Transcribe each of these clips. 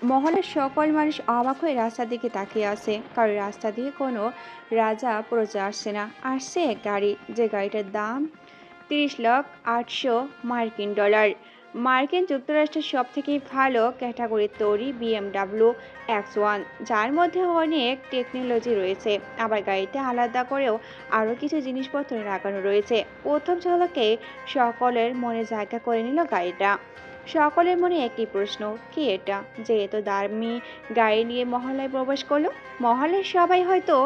মহলের সকল মানুষ অবাক হয়ে রাস্তার দিকে তাকিয়ে আছে, কারণ রাস্তা দিয়ে কোনো রাজা প্রজা আসছে না, আসছে এক গাড়ি, যে গাড়িটার দাম 30,800,000 মার্কিন ডলার। মার্কিন যুক্তরাষ্ট্রের সব থেকে ভালো ক্যাটাগরির তৈরি BMW X1, যার মধ্যে অনেক টেকনোলজি রয়েছে। আবার গাড়িতে আলাদা করেও আরও কিছু জিনিসপত্র লাগানো রয়েছে। প্রথম ঝলকে সকলের মনে জায়গা করে নিল গাড়িটা। সকলের মনে একটি প্রশ্ন, কি এটা যে এত দামি গাড়ি নিয়ে মহল্লায় প্রবেশ করলো? মহল্লার সবাই হয়তো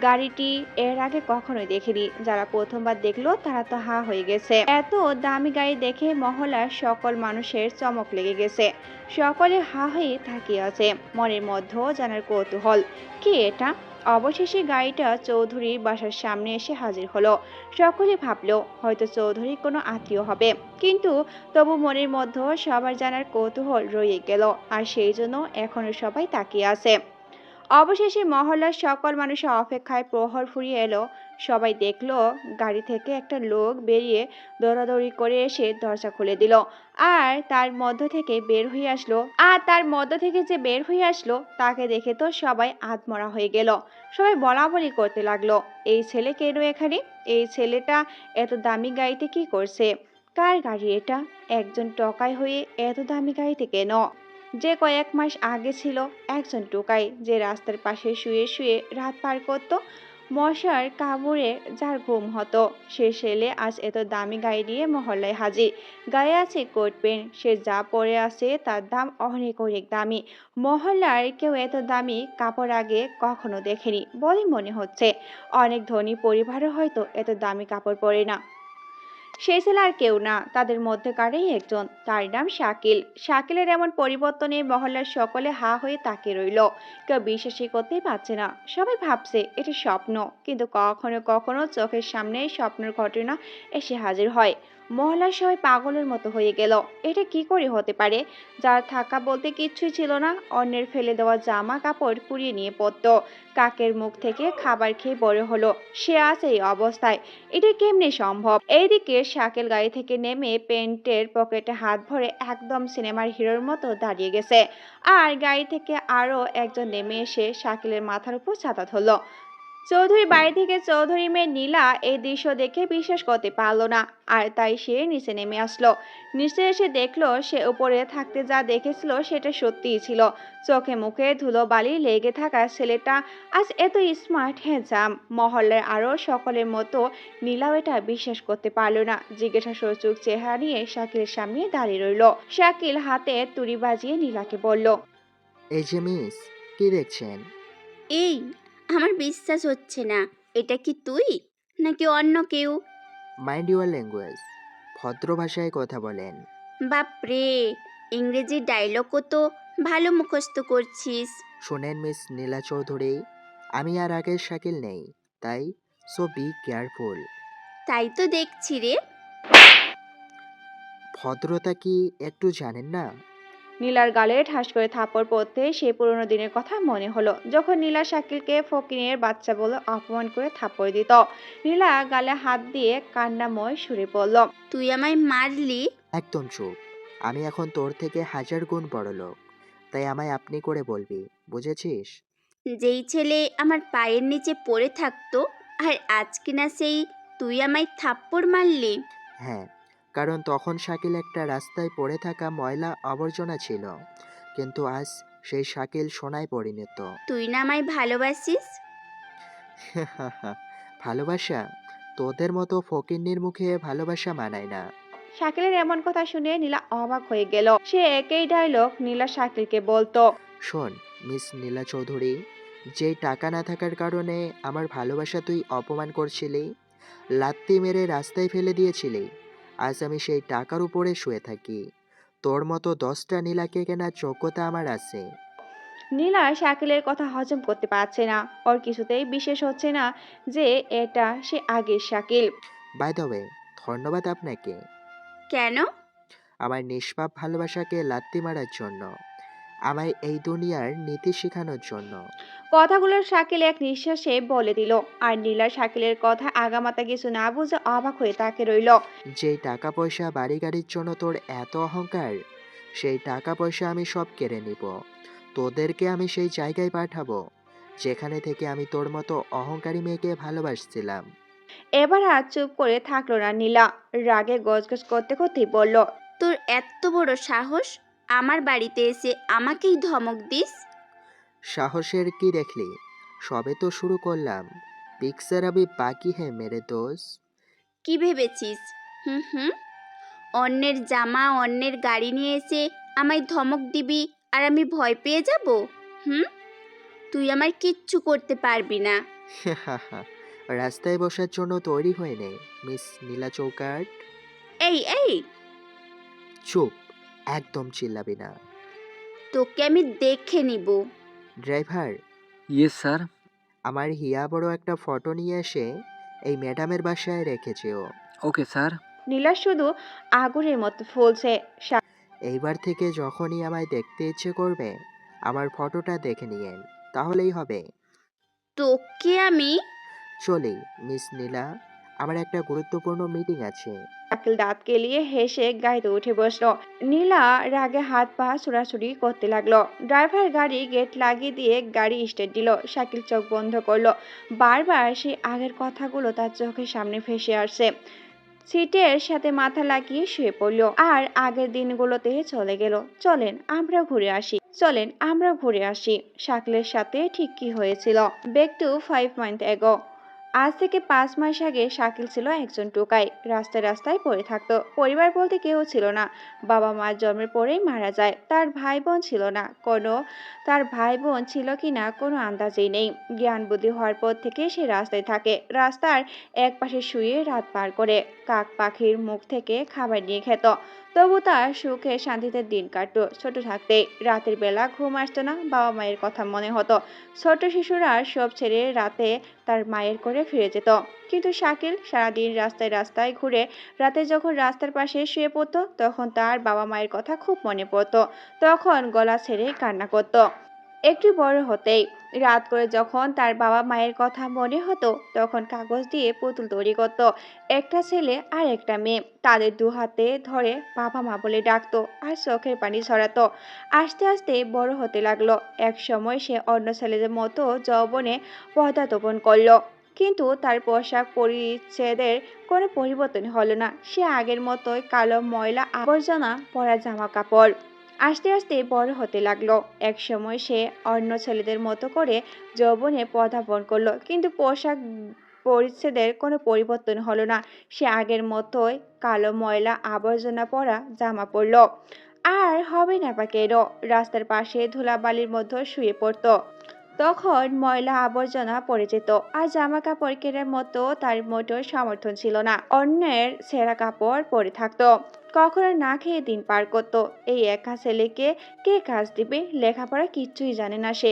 গাড়িটি এর আগে কখনোই দেখেনি। যারা প্রথমবার দেখলো তারা তো হা হয়ে গেছে। এত দামি গাড়ি দেখে মহল্লার সকল মানুষের চমক লেগে গেছে। সকলে হা হয়ে তাকিয়ে আছে, মনের মধ্যেও জানার কৌতূহল, কি এটা। অবশেষে গাড়িটা চৌধুরীর বাসার সামনে এসে হাজির হলো। সকলে ভাবলো হয়তো চৌধুরী কোনো আত্মীয় হবে, কিন্তু তবু মনের মধ্যে সবার জানার কৌতূহল রয়ে গেল, আর সেই জন্য এখনো সবাই তাকিয়ে আছে। অবশেষে মহল্লার সকল মানুষের অপেক্ষায় প্রহর ফুরিয়ে এলো। সবাই দেখলো গাড়ি থেকে একটা লোক বেরিয়ে দৌড়াদৌড়ি করে এসে দরজা খুলে দিল। তার মধ্য থেকে যে বের হয়ে আসলো তাকে দেখে তো সবাই আধমরা হয়ে গেল। সবাই বলাবলি করতে লাগলো, এই ছেলে কেন এখানে? এই ছেলেটা এত দামি গাড়িতে কি করছে? কার গাড়ি এটা? একজন টকাই হয়ে এত দামি গাড়িতে কেন? যে কয়েক মাস আগে ছিল একজন টোকাই, যে রাস্তার পাশে শুয়ে শুয়ে রাত পার করত, মশার কামড়ে যার ঘুম হতো, সে ছেলে আজ এত দামি গাড়ি নিয়ে মহল্লায় হাজির। গায়ে আছে কোট প্যান্ট, সে যা পরে আছে তার দাম অনেক অনেক দামি। মহল্লার কেউ এত দামি কাপড় আগে কখনো দেখেনি বলে মনে হচ্ছে। অনেক ধনী পরিবারও হয়তো এত দামি কাপড় পরে না। সে ছেলে আর কেউ না, তাদের মধ্যেকারই একজন, তার নাম শাকিল। শাকিলের এমন পরিবর্তনে মহল্লার সকলে হা হয়ে তাকিয়ে রইল। কেউ বিশ্বাসই করতেই পারছে না। সবাই ভাবছে এটি স্বপ্ন, কিন্তু কখনো কখনো চোখের সামনে স্বপ্নের ঘটনা এসে হাজির হয়। মহল্লার সবাই পাগলের মতো হয়ে গেল। এটা কি করে হতে পারে? যার থাকা বলতে কিচ্ছুই ছিল না, অন্যের ফেলে দেওয়া জামা কাপড় কুড়িয়ে নিয়ে পড়তো, কাকের মুখ থেকে খাবার খেয়ে বড় হলো, সে আছে এই অবস্থায়। এটা কেমনে সম্ভব? এইদিকে শাকিল গাড়ি থেকে নেমে প্যান্টের পকেটে হাত ভরে একদম সিনেমার হিরোর মতো দাঁড়িয়ে গেছে। আর গাড়ি থেকে আরো একজন নেমে এসে শাকিলের মাথার উপর ছাতা ধরলো। চৌধুরী বাড়ি থেকে চৌধুরী মেয়ে নীলা এই দৃশ্য দেখে বিশ্বাস করতে পারলো না, আর তাই সে নিচে নেমে আসলো। নিচে এসে দেখলো সে উপরে থাকতে যা দেখেছিল সেটা সত্যিই ছিল। চোখে মুখে ধুলোবালি লেগে থাকা ছেলেটা আজ এত স্মার্ট হ্যান্ডসাম। মহল্লার আরো সকলের মতো নীলাও এটা বিশ্বাস করতে পারলো না। জিজ্ঞাসা সূচক চেহারা নিয়ে শাকিলের সামনে দাঁড়িয়ে রইল। শাকিল হাতে তুড়ি বাজিয়ে নীলাকে বলল, এই যে মিস, কি দেখছেন? এই, আমার বিশ্বাস হচ্ছে না। এটা কি তুই নাকি অন্য কেউ? মাইন্ড ইউর ল্যাঙ্গুয়েজ, ভদ্র ভাষায় কথা বলেন। বাপরে, ইংরেজি ডায়লগও তো ভালো মুখস্থ করছিস। শোনেন মিস নীলা চৌধুরী, আমি আর আগের শাকিল নেই, তাই সো বি কেয়ারফুল। তাই তো দেখছি রে। ভদ্রতা কি একটু জানেন না? নীলার গালে ঠাস করে থাপ্পড় পড়তে সেই পুরোনো দিনের কথা মনে হলো, যখন নীলা শাকিলকে ফকিনের বাচ্চা বলে অপমান করে থাপ্পড় দিত। নীলা গালে হাত দিয়ে কান্নাময় সুরে বলল, তুই আমায় মারলি। একদম চুপ। আমি এখন তোর থেকে হাজার গুণ বড় লোক, তাই আমায় আপনি করে বলবি, বুঝেছিস? যেই ছেলে আমার পায়ের নিচে পড়ে থাকতো, আর আজ কিনা সেই তুই আমায় থাপ্পড় মারলি। হ্যাঁ, কারণ তখন শাকিল একটা রাস্তায় পড়ে থাকা ময়লা আবর্জনা ছিল, কিন্তু আজ সেই শাকিল সোনায় পরিণত। তুই না আমায় ভালোবাসিস। ভালোবাসা? তোদের মতো ফকিন্নির মুখে ভালোবাসা মানায় না। শাকিলের এমন কথা শুনে নীলা অবাক হয়ে গেল। সে একই ডায়লগ নীলা শাকিলকে বলতো। শোন মিস নীলা চৌধুরী, যেই টাকা না থাকার কারণে আমার ভালোবাসা তুই অপমান করছিলি, লাত্তি মেরে রাস্তায় ফেলে দিয়েছিলি, আজ আমি সেই টাকার উপরে শুয়ে থাকি। তোর মতো 10টা নীলাকে কেনার যোগ্যতা আমার আছে। নীলা শাকিলের কথা হজম করতে পারছে না। ওর কিছুতেই বিশেষ হচ্ছে না যে এটা সে আগের শাকিল। বাই দ্য ওয়ে, ধন্যবাদ আপনাকে কেন? আমার নিষ্পাপ ভালোবাসাকে লাত্তি মারার জন্য। আমায় এই দুনিয়ার নীতি শেখানোর জন্য। কথাগুলো শাকিল এক নিঃশ্বাসে বলে দিল। আর নীলা শাকিলের কথা আগামাথা কিছু না বুঝে অবাক হয়ে তাকে রইল। যেই টাকা পয়সা বাড়ি গাড়ির জন্য তোর এত অহংকার, সেই টাকা পয়সা আমি সব কেড়ে নিব। তোদেরকে আমি সেই জায়গায় পাঠাবো যেখানে থেকে আমি তোর মতো অহংকারী মেয়েকে ভালোবাসছিলাম। এবার আর চুপ করে থাকলো না নীলা। রাগে গজগজ করতে করতেই বলল, তোর এত বড় সাহস, আমার বাড়িতে এসে আমাকেই ধমক দিস? সাহসের কি দেখলি? সবে তো শুরু করলাম। পিকচার আবি বাকি হ্যাঁ মেরে দোস্ত। কি ভেবেছিস? হুম হুম, অন্যের জামা অন্যের গাড়ি নিয়ে এসে আমায় ধমক দিবি আর আমি ভয় পেয়ে যাব? হুম, তুই আমার কিচ্ছু করতে পারবি না। রাস্তায় বসার জন্য তৈরি হয়ে নে, মিস নীলা চৌকাট। এই এই, চুপ, একদম চিল্লাবি না। তোকে আমি দেখে নিব। Driver, yes sir. আমার হিয়া বড় একটা ফটো নিয়ে এসে এই ম্যাডামের বাসায় রেখেছে ও। Okay sir. নীলা শুধু আগুনের মতো ফুলছে। এইবার থেকে যখনই আমায় দেখতে ইচ্ছে করবে আমার ফটোটা দেখে নিয়েন, তাহলেই হবে। তোকে আমি চলি মিস নীলা, আমার একটা গুরুত্বপূর্ণ মিটিং আছে। শাকিল দাঁত কেলিয়ে হেসে গাড়িতে উঠে বসলো। নীলা রাগে হাত পা ছোড়াছুড়ি করতে লাগলো। ড্রাইভার গাড়ি গেট লাগিয়ে দিয়ে গাড়ি স্টার্ট দিল। শাকিল চোখ বন্ধ করলো। বারবার সেই আগের কথাগুলো তার চোখের সামনে ভেসে আসছে। সিটের সাথে মাথা লাগিয়ে শুয়ে পড়লো। আর আগের দিনগুলোতে চলে গেল। চলেন আমরা ঘুরে আসি। শাকিলের সাথে ঠিক কি হয়েছিল। Back to 5 months ago। আজ থেকে 5 মাস আগে শাকিল ছিল একজন টোকাই। রাস্তায় রাস্তায় পড়ে থাকতো। পরিবার বলতে কেউ ছিল না। বাবা মার জন্মের পরেই মারা যায়। তার ভাই বোন ছিল কিনা কোনো আন্দাজই নেই। জ্ঞান বুদ্ধি হওয়ার পর থেকে সে রাস্তায় থাকে। রাস্তার এক পাশে শুয়ে রাত পার করে। কাক পাখির মুখ থেকে খাবার নিয়ে খেত। তবু তার সুখে শান্তিতে দিন কাটতো। ছোট থাকতে রাতের বেলা ঘুম আসতো না। বাবা মায়ের কথা মনে হতো। ছোট শিশুরা সব ছেড়ে রাতে তার মায়ের করে ফিরে যেত। কিন্তু শাকিল সারাদিন রাস্তায় রাস্তায় ঘুরে রাতে যখন রাস্তার পাশে শুয়ে পড়তো তখন তার বাবা মায়ের কথা খুব মনে পড়তো। তখন গলা ছেড়ে কান্না করত। একটু বড় হতেই রাত করে যখন তার বাবা মায়ের কথা মনে হতো তখন কাগজ দিয়ে পুতুল তৈরি করত। একটা ছেলে আর একটা মেয়ে। তাদের দু হাতে ধরে বাবা মা বলে ডাকতো আর চোখের পানি ছড়াতো। আস্তে আস্তে বড় হতে লাগলো। এক সময় সে অন্য ছেলেদের মতো যৌবনে পদার্পণ করলো। কিন্তু তার পোশাক পরিচ্ছদের কোনো পরিবর্তন হলো না। সে আগের মতোই কালো ময়লা আবর্জনা পরা জামা কাপড়। আস্তে আস্তে বড় হতে লাগলো। এক সময় সে অন্য ছেলেদের মতো করে যৌবনে পদার্পণ করলো। কিন্তু পোশাক পরিচ্ছদের কোনো পরিবর্তন হলো না। সে আগের মতোই কালো ময়লা আবর্জনা পরা জামা পরলো। আর হবে না বা কেন? রাস্তার পাশে ধুলাবালির মধ্যে শুয়ে পড়তো। তখন ময়লা আবর্জনা পড়ে যেত। আর জামা কাপড় কেনার মতো তার মোটেও সামর্থ্য ছিল না। অন্যের ছেঁড়া কাপড় পরে থাকতো। কখনো না খেয়ে দিন পার করতো। এই একা ছেলেকে কে কাজ দিবে? লেখাপড়া কিচ্ছুই জানে না সে।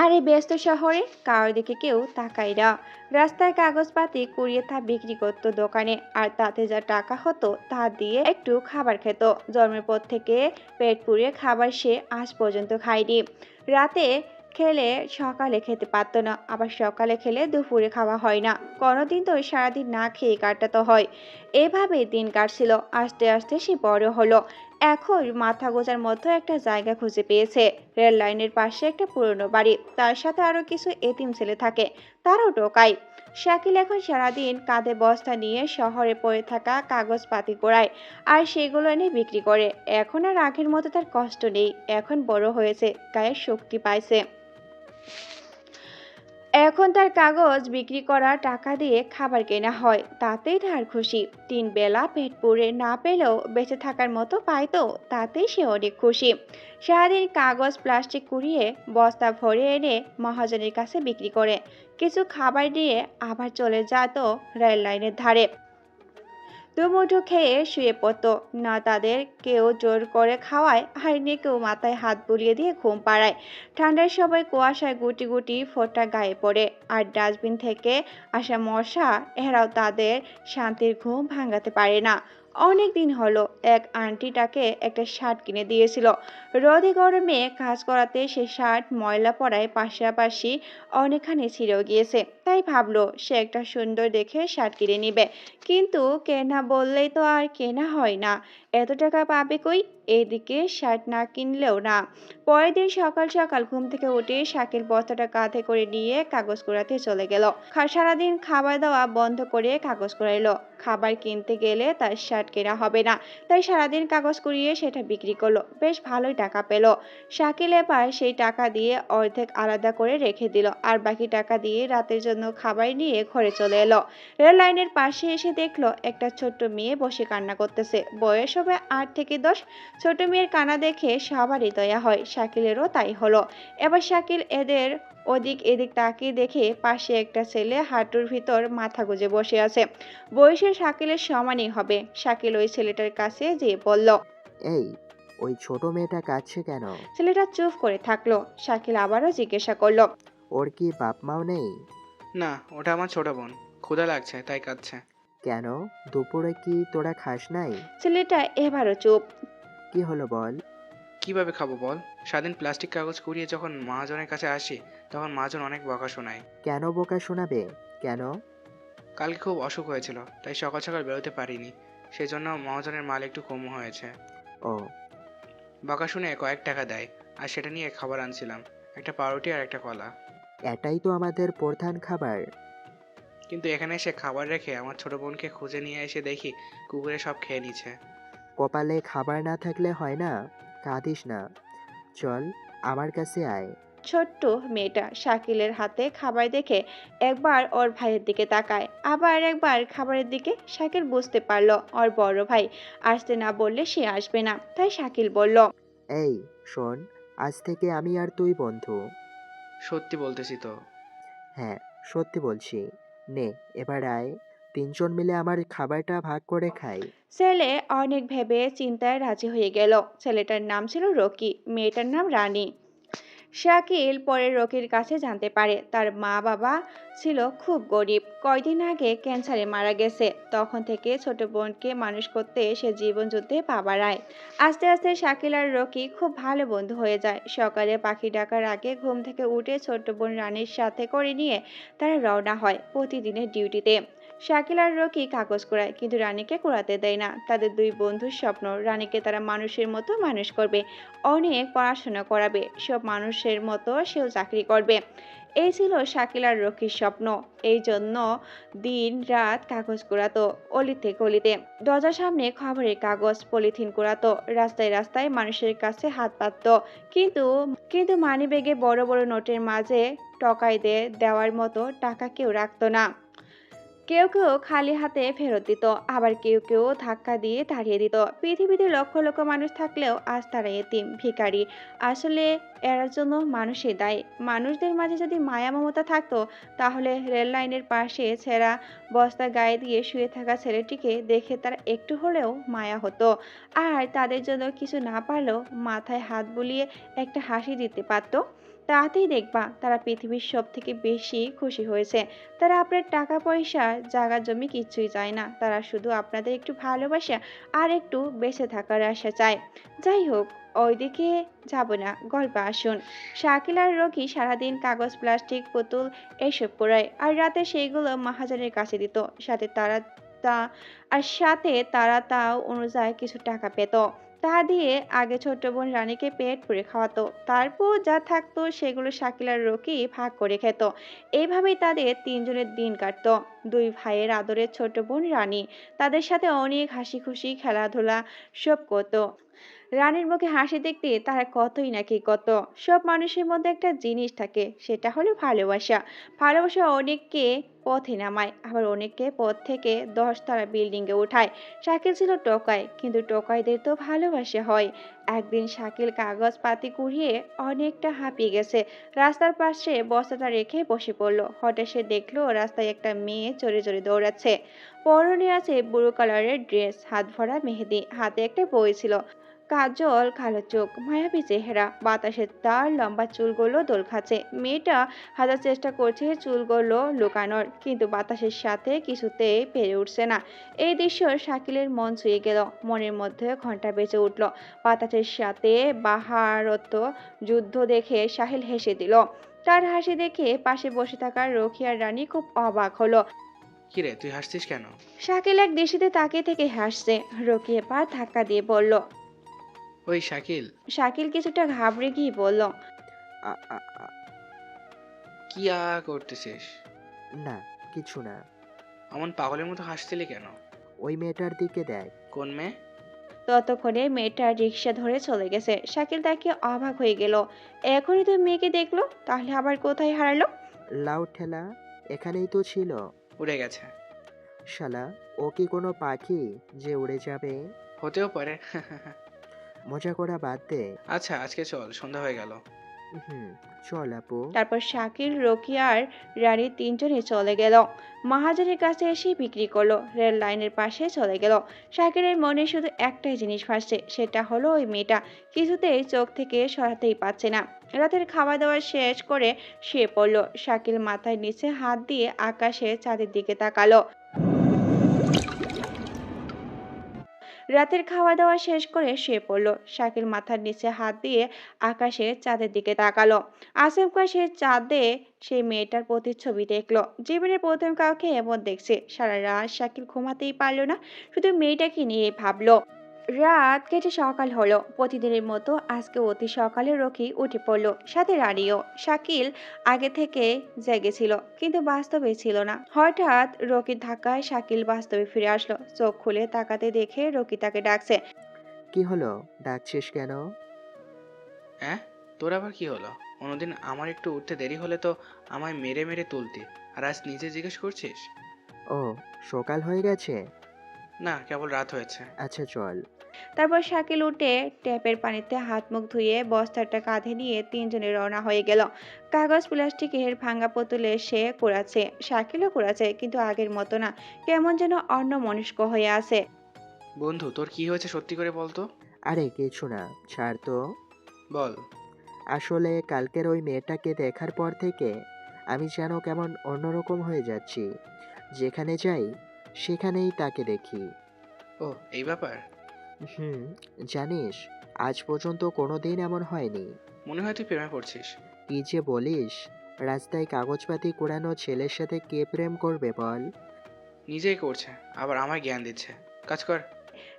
আর এই ব্যস্ত শহরে কারোর দিকে কেউ তাকায় না। রাস্তায় কাগজপাতি কুড়িয়ে তা বিক্রি করতো দোকানে। আর তাতে যা টাকা হতো তা দিয়ে একটু খাবার খেত। জন্মের পর থেকে পেট পুড়িয়ে খাবার সে আজ পর্যন্ত খায়নি। রাতে খেলে সকালে খেতে পারতো না। আবার সকালে খেলে দুপুরে খাওয়া হয় না। কোনোদিন তো সারাদিন না খেয়ে কাটাতে হয়। এভাবে দিন কাটছিল। আস্তে আস্তে সে বড় হলো। এখন মাথা গোজার মতো একটা জায়গা খুঁজে পেয়েছে। রেল লাইনের পাশে একটা পুরনো বাড়ি। তার সাথে আরো কিছু এতিম ছেলে থাকে। তারও টোকাই। শাকিল এখন সারাদিন কাঁধে বস্তা নিয়ে শহরে পড়ে থাকা কাগজপাতি কুড়ায়। আর সেগুলো এনে বিক্রি করে। এখন আর আগের মতো তার কষ্ট নেই। এখন বড় হয়েছে, গায়ে শক্তি পাইছে। এখন তার কাগজ বিক্রি করা টাকা দিয়ে খাবার কেনা হয়। তাতেই তার খুশি। 3 বেলা পেট পুড়ে না পেলেও বেঁচে থাকার মতো পাইতো, তাতেই সে অনেক খুশি। সারাদিন কাগজ প্লাস্টিক কুড়িয়ে বস্তা ভরে এনে মহাজনের কাছে বিক্রি করে। কিছু খাবার দিয়ে আবার চলে যেত রেল লাইনের ধারে। দুমুঠো খেয়ে শুয়ে পড়তো। না তাদের কেউ জোর করে খাওয়ায়, আর না কেউ মাথায় হাত বুলিয়ে দিয়ে ঘুম পাড়ায়। ঠান্ডার সময় কুয়াশায় গুটি গুটি ফোঁটা গায়ে পড়ে। আর ডাস্টবিন থেকে আসা মশা এরাও তাদের শান্তির ঘুম ভাঙাতে পারে না। অনেক দিন হলো এক আন্টি তাকে একটা শার্ট কিনে দিয়েছিল। রোদে গরমে কাজ করাতে সে শার্ট ময়লা পড়ায় পাশাপাশি অনেকখানি ছিঁড়েও গিয়েছে। তাই ভাবলো সে একটা সুন্দর দেখে শার্ট কিনে নিবে, কিন্তু কেনা বললেই তো আর কেনা হয় না। এত টাকা পাবে কই? এদিকে শার্ট না কিনলেও না। পরের দিন সকাল সকাল ঘুম থেকে উঠে শাকের বস্তাটা কাঁধে করে নিয়ে কাগজ কুড়াতে চলে গেল। সারাদিন খাবার দাওয়া বন্ধ করে কাগজ কুড়াইলো। খাবার কিনতে গেলে তার শার্ট কেনা হবে না, তাই সারাদিন কাগজ কুড়িয়ে সেটা বিক্রি করলো। বেশ ভালোই টাকা পেল। শাকিল এবার সেই টাকা দিয়ে অর্ধেক আলাদা করে রেখে দিল, আর বাকি টাকা দিয়ে রাতের জন্য খাবার নিয়ে ঘরে চলে এলো। রেল লাইনের পাশে এসে দেখলো একটা ছোট্ট মেয়ে বসে কান্না করতেছে। বয়স হবে 8 থেকে 10। ছোট মেয়ের কান্না দেখে সবারই দয়া হয়, শাকিলেরও তাই হলো। এবার শাকিল এদের ওদিক এদিক তাকিয়ে দেখে পাশে একটা ছেলে হাঁটুর ভিতর মাথা গুজে বসে আছে। বয়সে শাকিলের সমানই হবে। শাকিল ওই ছেলেটার কাছে যেয়ে বলল। এই, ওই ছোট মেয়েটা কাঁদছে কেন? ছেলেটা চুপ করে থাকলো। শাকিল আবারও জিজ্ঞাসা করলো। ওর কি বাপ মাও নেই? না, ওটা আমার ছোট বোন। ক্ষুধা লাগছে তাই কাঁদছে। কেন, দুপুরে কি তোরা খাস নাই? ছেলেটা এবারও চুপ। কি হলো বল? কিভাবে খাবো বল? সারাদিন প্লাস্টিক কাগজ কুড়িয়ে যখন মহাজনের কাছে আসি তখন মহাজন অনেক বকা শোনায়। কেন বোকা শোনাবে? কেন? কালকে খুব অসুখ হয়েছিল, তাই সকাল সকাল বেরোতে পারিনি। সেজন্য মহাজনের মাল একটু কম হয়েছে। ও, বকা শুনে কয়েক টাকা দেয়, আর সেটা নিয়ে খাবার আনছিলাম, একটা পাউরুটি আর একটা কলা। এটাই তো আমাদের প্রধান খাবার। কিন্তু এখানে এসে খাবার রেখে আমার ছোট বোনকে খুঁজে নিয়ে এসে দেখি কুকুরে সব খেয়ে নিচ্ছে। কপালে খাবার না থাকলে হয় না। কাঁদিস না, চল আমার কাছে আয়। ছোট্ট মেয়েটা শাকিলের হাতে খাবার দেখে একবার ওর ভাইয়ের দিকে তাকায়, আবার একবার খাবারের দিকে। শাকিল বুঝতে পারলো ওর বড় ভাই আসতে না বললে সে আসবে না, তাই শাকিল বলল। এই শোন, আজ থেকে আমি আর তুই বন্ধু। সত্যি বলতেছি তো। হ্যাঁ, সত্যি বলছি। নে, এবার আয়, তিনজন মিলে আমার খাবারটা ভাগ করে খাই। ছেলে অনেক ভেবে চিন্তায় রাজি হয়ে গেল। ছেলেটার নাম ছিল রকি, মেয়েটার নাম রানী। শাকিল পরে রকির কাছে জানতে পারে তার মা বাবা ছিল খুব গরিব, কয়দিন আগে ক্যান্সারে মারা গেছে। তখন থেকে ছোট বোনকে মানুষ করতে সে জীবন যুদ্ধে পা বাড়ায়। আস্তে আস্তে শাকিল আর রকি খুব ভালো বন্ধু হয়ে যায়। সকালে পাখি ডাকার আগে ঘুম থেকে উঠে ছোট বোন রানীর সাথে করে নিয়ে তারা রওনা হয় প্রতিদিনের ডিউটিতে। শাকিল আর রকি কাগজ কুড়ায়, কিন্তু রানীকে কুড়াতে দেয় না। তাদের দুই বন্ধুর স্বপ্ন রানীকে তারা মানুষের মতো মানুষ করবে, অনেক পড়াশোনা করাবে, সব মানুষের মতো সেও চাকরি করবে। এই ছিল শাকিল আর রকির স্বপ্ন। এই জন্য দিন রাত কাগজ কুড়াতো, অলিতে গলিতে, দরজার সামনে খবরের কাগজ পলিথিন কুড়াতো, রাস্তায় রাস্তায় মানুষের কাছে হাত পাততো। কিন্তু কিন্তু মানিব্যাগে বড় বড় নোটের মাঝে টকাইদের দেওয়ার মতো টাকা কেউ রাখতো না। কেউ কেউ খালি হাতে ফেরত দিত, আবার কেউ কেউ ধাক্কা দিয়ে তাড়িয়ে দিত। পৃথিবীতে লক্ষ লক্ষ মানুষ থাকলেও আজ তারা এতিম ভিখারি। আসলে এর জন্য মানুষই দায়ী। মানুষদের মাঝে যদি মায়া মমতা থাকতো, তাহলে রেল লাইনের পাশে ছেঁড়া বস্তা গায়ে দিয়ে শুয়ে থাকা ছেলেটিকে দেখে তার একটু হলেও মায়া হতো, আর তাদের জন্য কিছু না পারলেও মাথায় হাত বুলিয়ে একটা হাসি দিতে পারতো। তাতেই দেখবা তারা পৃথিবীর সব থেকে বেশি খুশি হয়েছে। তারা আপনার টাকা পয়সা জায়গা জমি কিচ্ছুই চায় না, তারা শুধু আপনাদের একটু ভালোবাসা আর একটু বেঁচে থাকার আশা চায়। যাই হোক, ওইদিকে যাব না, গল্প আসুন। শাকিল আর রকি সারাদিন কাগজ প্লাস্টিক পুতুল এইসব করায়, আর রাতে সেইগুলো মহাজনের কাছে দিত। সাথে তারা তা সাথে তারা তাও অনুযায়ী কিছু টাকা পেত। তা দিয়ে আগে ছোট্ট বোন রানীকে পেট পুড়ে খাওয়াতো, তারপর যা থাকতো সেগুলো শাকিল আর রকি ভাগ করে খেত। এইভাবেই তাদের তিনজনের দিন কাটতো। দুই ভাইয়ের আদরের ছোট বোন রানী তাদের সাথে অনেক হাসি খুশি খেলাধুলা সব করতো। রানীর মুখে হাসি দেখতে তারা কতই নাকি কত। সব মানুষের মধ্যে একটা জিনিস থাকে, সেটা হলো ভালোবাসা। ভালোবাসা অনেককে পথে নামায়, আবার অনেককে পথ থেকে 10 তলা বিল্ডিংয়ে উঠায়। শাকিল ছিল টোকাই, কিন্তু টোকাইদের তো ভালোবাসা হয়। একদিন শাকিল কাগজ পাতি কুড়িয়ে অনেকটা হাঁপিয়ে গেছে। রাস্তার পাশে বস্তাটা রেখে বসে পড়লো। হঠাৎ সে দেখলো রাস্তায় একটা মেয়ে জোরে জোরে দৌড়াচ্ছে। পরনে আছে ব্লু কালারের ড্রেস, হাত ভরা মেহেদি, হাতে একটা বই ছিল। কাজল, কালো চোখ, মায়াবী চেহারা, বাতাসে তার লম্বা চুলগুলো দোল খাচ্ছে। মেয়েটা হাজার চেষ্টা করছে চুলগুলো লুকানোর, কিন্তু বাতাসের সাথে কিছুতেই পেরে উঠছে না। এই দৃশ্য শাকিলের মন ছুঁয়ে গেল। মনের মধ্যে ঘন্টা বেজে উঠল। বাতাসের সাথে বাহারত যুদ্ধ দেখে সাহিল হেসে দিল। তার হাসি দেখে পাশে বসে থাকা রোখিয়ার রানী খুব অবাক হলো। কিরে, তুই হাসছিস কেন? শাকিল এক দৃষ্টিতে তাকিয়ে থেকে হাসছে। রোকিয়া পা ধাক্কা দিয়ে বলল। ওই শাকিল, শাকিল কিছুটা ঘাবড়ে গিয়ে বলল। আ- আ- আ- কি করতেছিস? না, কিছু না। অমন পাগলের মতো হাসছিলি কেন? ওই মেয়েটার দিকে দেখ। কোন মেয়ে? ততক্ষণে মেয়েটা রিক্সা ধরে চলে গেছে। শাকিল তাকে অবাক হয়ে গেল। এখনই তো মেয়েকে দেখলো, তাহলে আবার কোথায় হারালো? লাউ ঠেলা, এখানেই তো ছিল। উড়ে গেছে। শালা, ও কি কোনো পাখি যে উড়ে যাবে? হতেও পারে। মজা করা বাদ দে। আচ্ছা, আজকে চল, সন্ধ্যা হয়ে গেল। হুম, চল আপু। তারপর শাকিল, রোকিয়া আর রানী তিনজনে চলে গেল। মহাজনের কাছে এসে বিক্রি করলো। রেল লাইনের পাশে চলে গেল। শাকিলের মনে শুধু একটাই জিনিস ভাসছে, সেটা হলো ওই মেয়েটা। কিছুতেই চোখ থেকে সরাতেই পারছে না। রাতের খাওয়া দাওয়া শেষ করে শুয়ে পড়লো। শাকিল মাথার নিচে হাত দিয়ে আকাশে চাঁদের দিকে তাকালো। রাতের খাওয়া দাওয়া শেষ করে শুয়ে পড়লো। শাকিল মাথার নিচে হাত দিয়ে আকাশে চাঁদের দিকে তাকালো। আচমকা সে চাঁদে সেই মেয়েটার প্রতিচ্ছবি দেখলো। জীবনের প্রথম কাউকে এমন দেখছে। সারা রাত শাকিল ঘুমাতেই পারলো না, শুধু মেয়েটাকে নিয়ে ভাবলো। রাত কেটে সকাল হলো। প্রতিদিনের মতো আজকে অতি সকালে রকি উঠে পড়লো, সাথে রানীও। শাকিল আগে থেকে জেগেছিল, কিন্তু বাস্তবে ছিল না। হঠাৎ রকির ধাক্কায় শাকিল বাস্তবে ফিরে আসলো। চোখ খুলে তাকাতে দেখে রকি তাকে ডাকছে। কি হলো, ডাকছিস কেন? হ্যাঁ, তোর আবার কি হলো? অন্যদিন আমার একটু উঠতে দেরি হলে তো আমায় মেরে মেরে তুলতি, আর আজ নিজে জিজ্ঞেস করছিস? ও, সকাল হয়ে গেছে। না, কেবল রাত হয়েছে। আচ্ছা চল। তারপর শাকিল উঠে ট্যাপের পানিতে হাত মুখ ধুয়ে বস্তাটা কাঁধে নিয়ে তিনজনে রওনা হয়ে গেল। কাগজ প্লাস্টিকের ভাঙা পুতুলে সে কুড়াচ্ছে, শাকিলও কুড়াচ্ছে, কিন্তু আগের মতো না। কেমন যেন অন্যমনস্ক হয়ে আছে। বন্ধু, তোর কি হয়েছে সত্যি করে বল তো। আরে কিছু না, ছাড় তো। বল। আসলে কালকের ওই মেয়েটাকে দেখার পর থেকে আমি যেন কেমন অন্যরকম হয়ে যাচ্ছি। যেখানে যাই সেখানেই তাকে দেখি। ও, এই ব্যাপার? হুম, জানিস, আজ পর্যন্ত কোনোদিন এমন হয়নি। মনে হয় তুই প্রেমে পড়ছিস। কি যে বলিস, রাস্তায় কাগজপাতি কুড়ানো ছেলের সাথে কে প্রেম করবে বল? নিজেই করছে, আবার আমায় জ্ঞান দিচ্ছে। কাজ কর।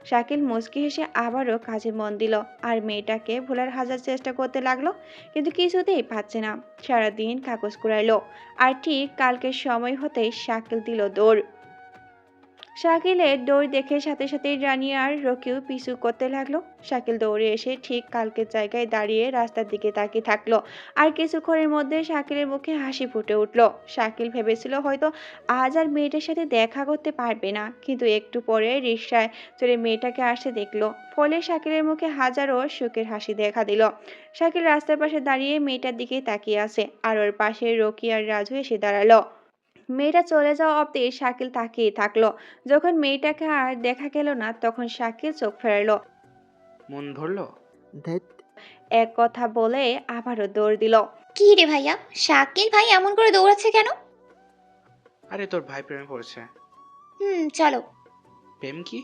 শাকিল মুচকি হেসে আবারও কাজে মন দিল, আর মেয়েটাকে ভোলার হাজার চেষ্টা করতে লাগলো, কিন্তু কিছুতেই পাচ্ছে না। সারাদিন কাগজ কুড়াইলো, আর ঠিক কালকের সময় হতেই শাকিল দিল দৌড়। শাকিলের দৌড় দেখে সাথে সাথেই রানী আর রকিও পিছু করতে লাগলো। শাকিল দৌড়ে এসে ঠিক কালকের জায়গায় দাঁড়িয়ে রাস্তার দিকে তাকিয়ে থাকলো। আর কিছুক্ষণের মধ্যে শাকিলের মুখে হাসি ফুটে উঠলো। শাকিল ভেবেছিল হয়তো আজ আর মেয়েটার সাথে দেখা করতে পারবে না, কিন্তু একটু পরে রিকশায় চড়ে মেয়েটাকে আসতে দেখলো। ফলে শাকিলের মুখে হাজারো সুখের হাসি দেখা দিল। শাকিল রাস্তার পাশে দাঁড়িয়ে মেয়েটার দিকে তাকিয়ে আছে, আর ওর পাশে রকি আর রাজু এসে দাঁড়ালো। মেয়েটা চলে যাওয়া অব্দি শাকিল তাকিয়ে থাকলো। যখন মেয়েটাকে আর দেখা গেল না, তখন শাকিল চোখ ফেরালো। মন ভরলো? ধ্যাত, এক কথা বলে আবারও দৌড় দিল। কি রে ভাইয়া, শাকিল ভাই এমন করে দৌড়াচ্ছে কেন? আরে, তোর ভাই প্রেমে পড়েছে। চলো। প্রেম কি?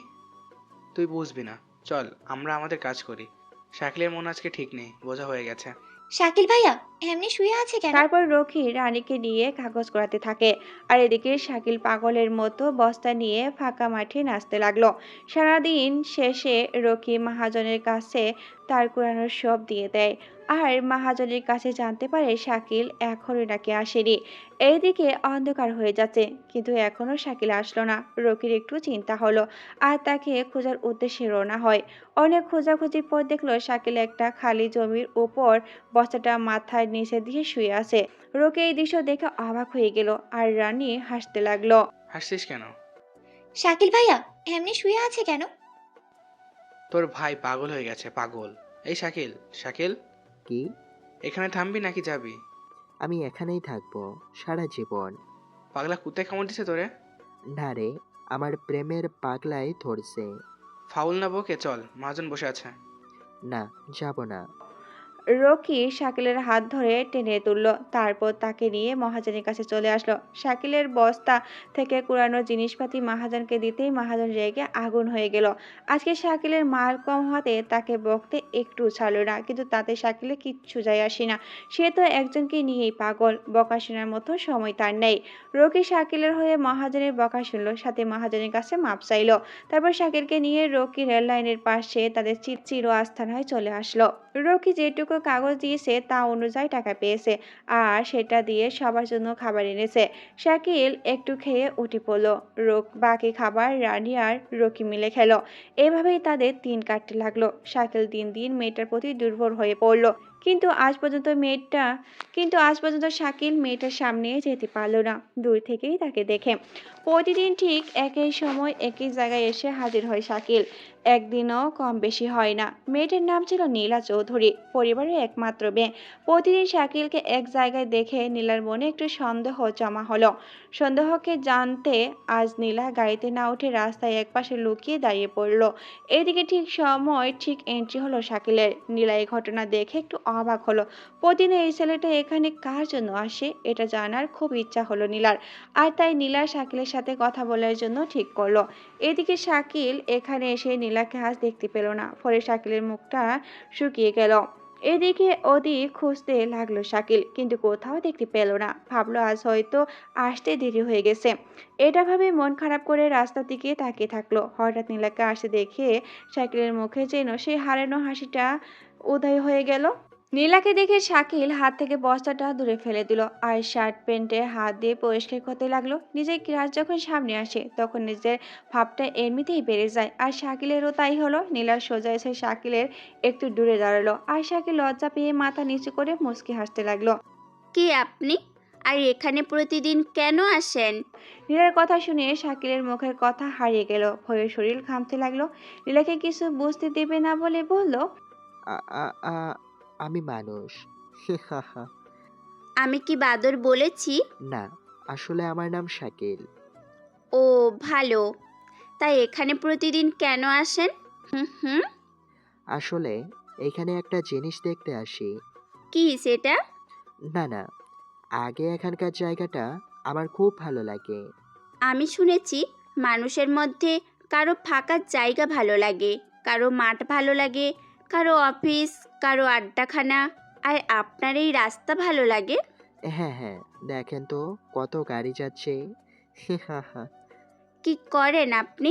তুই বুঝবি না। চল, আমরা আমাদের কাজ করি। শাকিলের মন আজকে ঠিক নেই, বোঝা হয়ে গেছে। শাকিল ভাইয়া এমনি শুয়ে আছে কেন? তারপর রকি রানীকে নিয়ে কাগজ করাতে থাকে, আর এদিকে শাকিল পাগলের মতো বস্তা নিয়ে ফাঁকা মাঠে নাচতে লাগলো। সারাদিন শেষে রকি মহাজনের কাছে তার কুড়ানোর সব দিয়ে দেয়, আর মহাজনের কাছে জানতে পারে শাকিল এখনই নাকি আসেনি। এইদিকে অন্ধকার হয়ে যাচ্ছে, কিন্তু এখনো শাকিল আসলো না। রকির একটু চিন্তা হলো, আর তাকে খোঁজার উদ্দেশ্যে রওনা হয়। অনেক খোঁজাখুঁজির পর দেখলো শাকিল একটা খালি জমির উপর বস্তাটা মাথার নিচে দিয়ে শুয়ে আছে। রকি এই দৃশ্য দেখে অবাক হয়ে গেল, আর রানী হাসতে লাগলো। হাসছিস কেন? শাকিল ভাইয়া এমনি শুয়ে আছে কেন? তোর ভাই পাগল হয়ে গেছে, পাগল। এই শাকিল, শাকিল, কি? এখানে থামবি নাকি যাবি? আমি এখানেই থাকবো সারা জীবন। পাগলা কুত্তায় কামড় দিছে তোরে? না রে, আমার প্রেমের পাগলাই ধরছে। ফাউল না বকে চল, মহাজন বসে আছে। না, যাব না। রকি শাকিলের হাত ধরে টেনে তুললো, তারপর তাকে নিয়ে মহাজনের কাছে চলে আসলো। শাকিলের বস্তা থেকে কুড়ানো জিনিসপাতি মহাজনকে দিতেই মহাজন রেগে আগুন হয়ে গেল। আজকে শাকিলের মাল কম হতে তাকে বকতে একটু ছাড়লো না, কিন্তু তাতে শাকিলের কিচ্ছু যায় আসে না। সে তো একজনকে নিয়েই পাগল, বকা শোনার মতো সময় তার নেই। রকি শাকিলের হয়ে মহাজনের বকা শুনলো, সাথে মহাজনের কাছে মাপ চাইলো। তারপর শাকিলকে নিয়ে রকি রেল লাইনের পাশে তাদের চির আস্থানায় চলে আসলো। রকি যেটুকু কাগজ দিয়েছে তা অনুযায়ী টাকা পেয়েছে, আর সেটা দিয়ে সবার জন্য খাবার এনেছে। শাকিল একটু খেয়ে উঠে পড়লো। বাকি খাবার রানী আর রকি মিলে খেলো। এভাবেই তাদের দিন কাটতে লাগলো। শাকিল দিন দিন মেয়েটার প্রতি দুর্বল হয়ে পড়লো। কিন্তু আজ পর্যন্ত শাকিল মেয়েটার সামনে যেতে পারলো না, দূর থেকেই তাকে দেখে। প্রতিদিন ঠিক একই সময় একই জায়গায় এসে হাজির হয় শাকিল। একদিনও কম বেশি হয় না। মেয়েটার নাম ছিল নীলা চৌধুরী, পরিবারের একমাত্র মেয়ে। প্রতিদিন শাকিলকে এক জায়গায় দেখে নীলার মনে একটু সন্দেহ জমা হলো। সন্দেহকে জানতে আজ নীলা গাড়িতে না উঠে রাস্তায় একপাশে লুকিয়ে দাঁড়িয়ে পড়ল। এদিকে ঠিক এন্ট্রি হলো শাকিলের। নীলা এই ঘটনা দেখে একটু অবাক হলো। প্রতিদিন এই ছেলেটা এখানে কার জন্য আসে, এটা জানার খুব ইচ্ছা হলো নীলার। আর তাই নীলা শাকিলের সাথে কথা বলার জন্য ঠিক করলো। এদিকে শাকিল এখানে এসে নীলাকে আজ দেখতে পেল না, ফলে শাকিলের মুখটা শুকিয়ে গেল। এদিকে ওদিক খুঁজতে লাগলো শাকিল, কিন্তু কোথাও দেখতে পেল না। ভাবলো আজ হয়তো আসতে দেরি হয়ে গেছে। এটা ভাবে মন খারাপ করে রাস্তার দিকে তাকিয়ে থাকলো। হঠাৎ নীলাকে আসতে দেখে শাকিলের মুখে যেন সেই হারানো হাসিটা উদয় হয়ে গেল। নীলাকে দেখে শাকিল হাত থেকে বস্তাটা দূরে ফেলে দিল, আর শার্ট প্যান্টে হাত দিয়ে পরিষ্কার করতে লাগলো। নিজের ক্রাশ যখন সামনে আসে তখন নিজের ভাবটা এমনিতেই বেড়ে যায়, আর শাকিলেরও তাই হলো। নীলা সোজা এসে শাকিলের একটু দূরে দাঁড়ালো, আর শাকিল লজ্জা পেয়ে মাথা নিচু করে মুচকি হাসতে লাগলো। কে আপনি? আর এখানে প্রতিদিন কেন আসেন? নীলার কথা শুনে শাকিলের মুখের কথা হারিয়ে গেল, ভয়ে শরীর ঘামতে লাগলো। নীলাকে কিছু বুঝতে দেবে না বলে বলল, আ আ আ আমি মানুষ। আমি কি বাদর বলেছি? না, আসলে আমার নাম শাকিল। ও, ভালো। তাই এখানে প্রতিদিন কেন আসেন? হুম হুম। আসলে এখানে একটা জিনিস দেখতে আসি। কি সেটা? না, না, আগে এখানকার জায়গাটা আমার খুব ভালো লাগে। আমি শুনেছি মানুষের মধ্যে কারো ফাঁকা জায়গা ভালো লাগে, কারো মাঠ ভালো লাগে, কারো অফিস, কারো আড্ডাখানা, আর আপনার এই রাস্তা ভালো লাগে। হ্যাঁ, হ্যাঁ, দেখেন তো কত গাড়ি যাচ্ছে। কি করেন আপনি?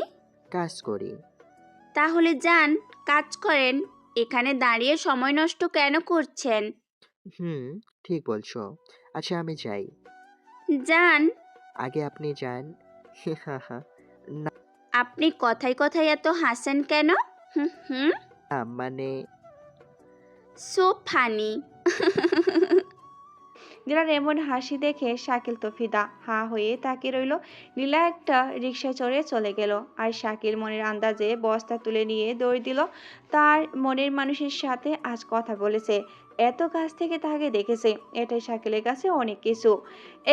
কাজ করি। তাহলে যান, কাজ করেন। এখানে দাঁড়িয়ে সময় নষ্ট কেন করছেন? হুম, ঠিক বলছো। আচ্ছা, আমি যাই। যান। আগে আপনি যান। না, আপনি কথায় কথায় এত হাসেন কেন? হুম হুম। মানে সো ফানি। নীলার এমন হাসি দেখে শাকিল তো ফিদা, হা হয়ে তাকিয়ে রইল। নীলা একটা রিকশায় চড়ে চলে গেল, আর শাকিল মনের আন্দাজে বস্তা তুলে নিয়ে দৌড় দিল। তার মনের মানুষের সাথে আজ কথা বলেছে, এত কাছ থেকে তাকে দেখেছে, এটাই শাকিলের কাছে অনেক কিছু।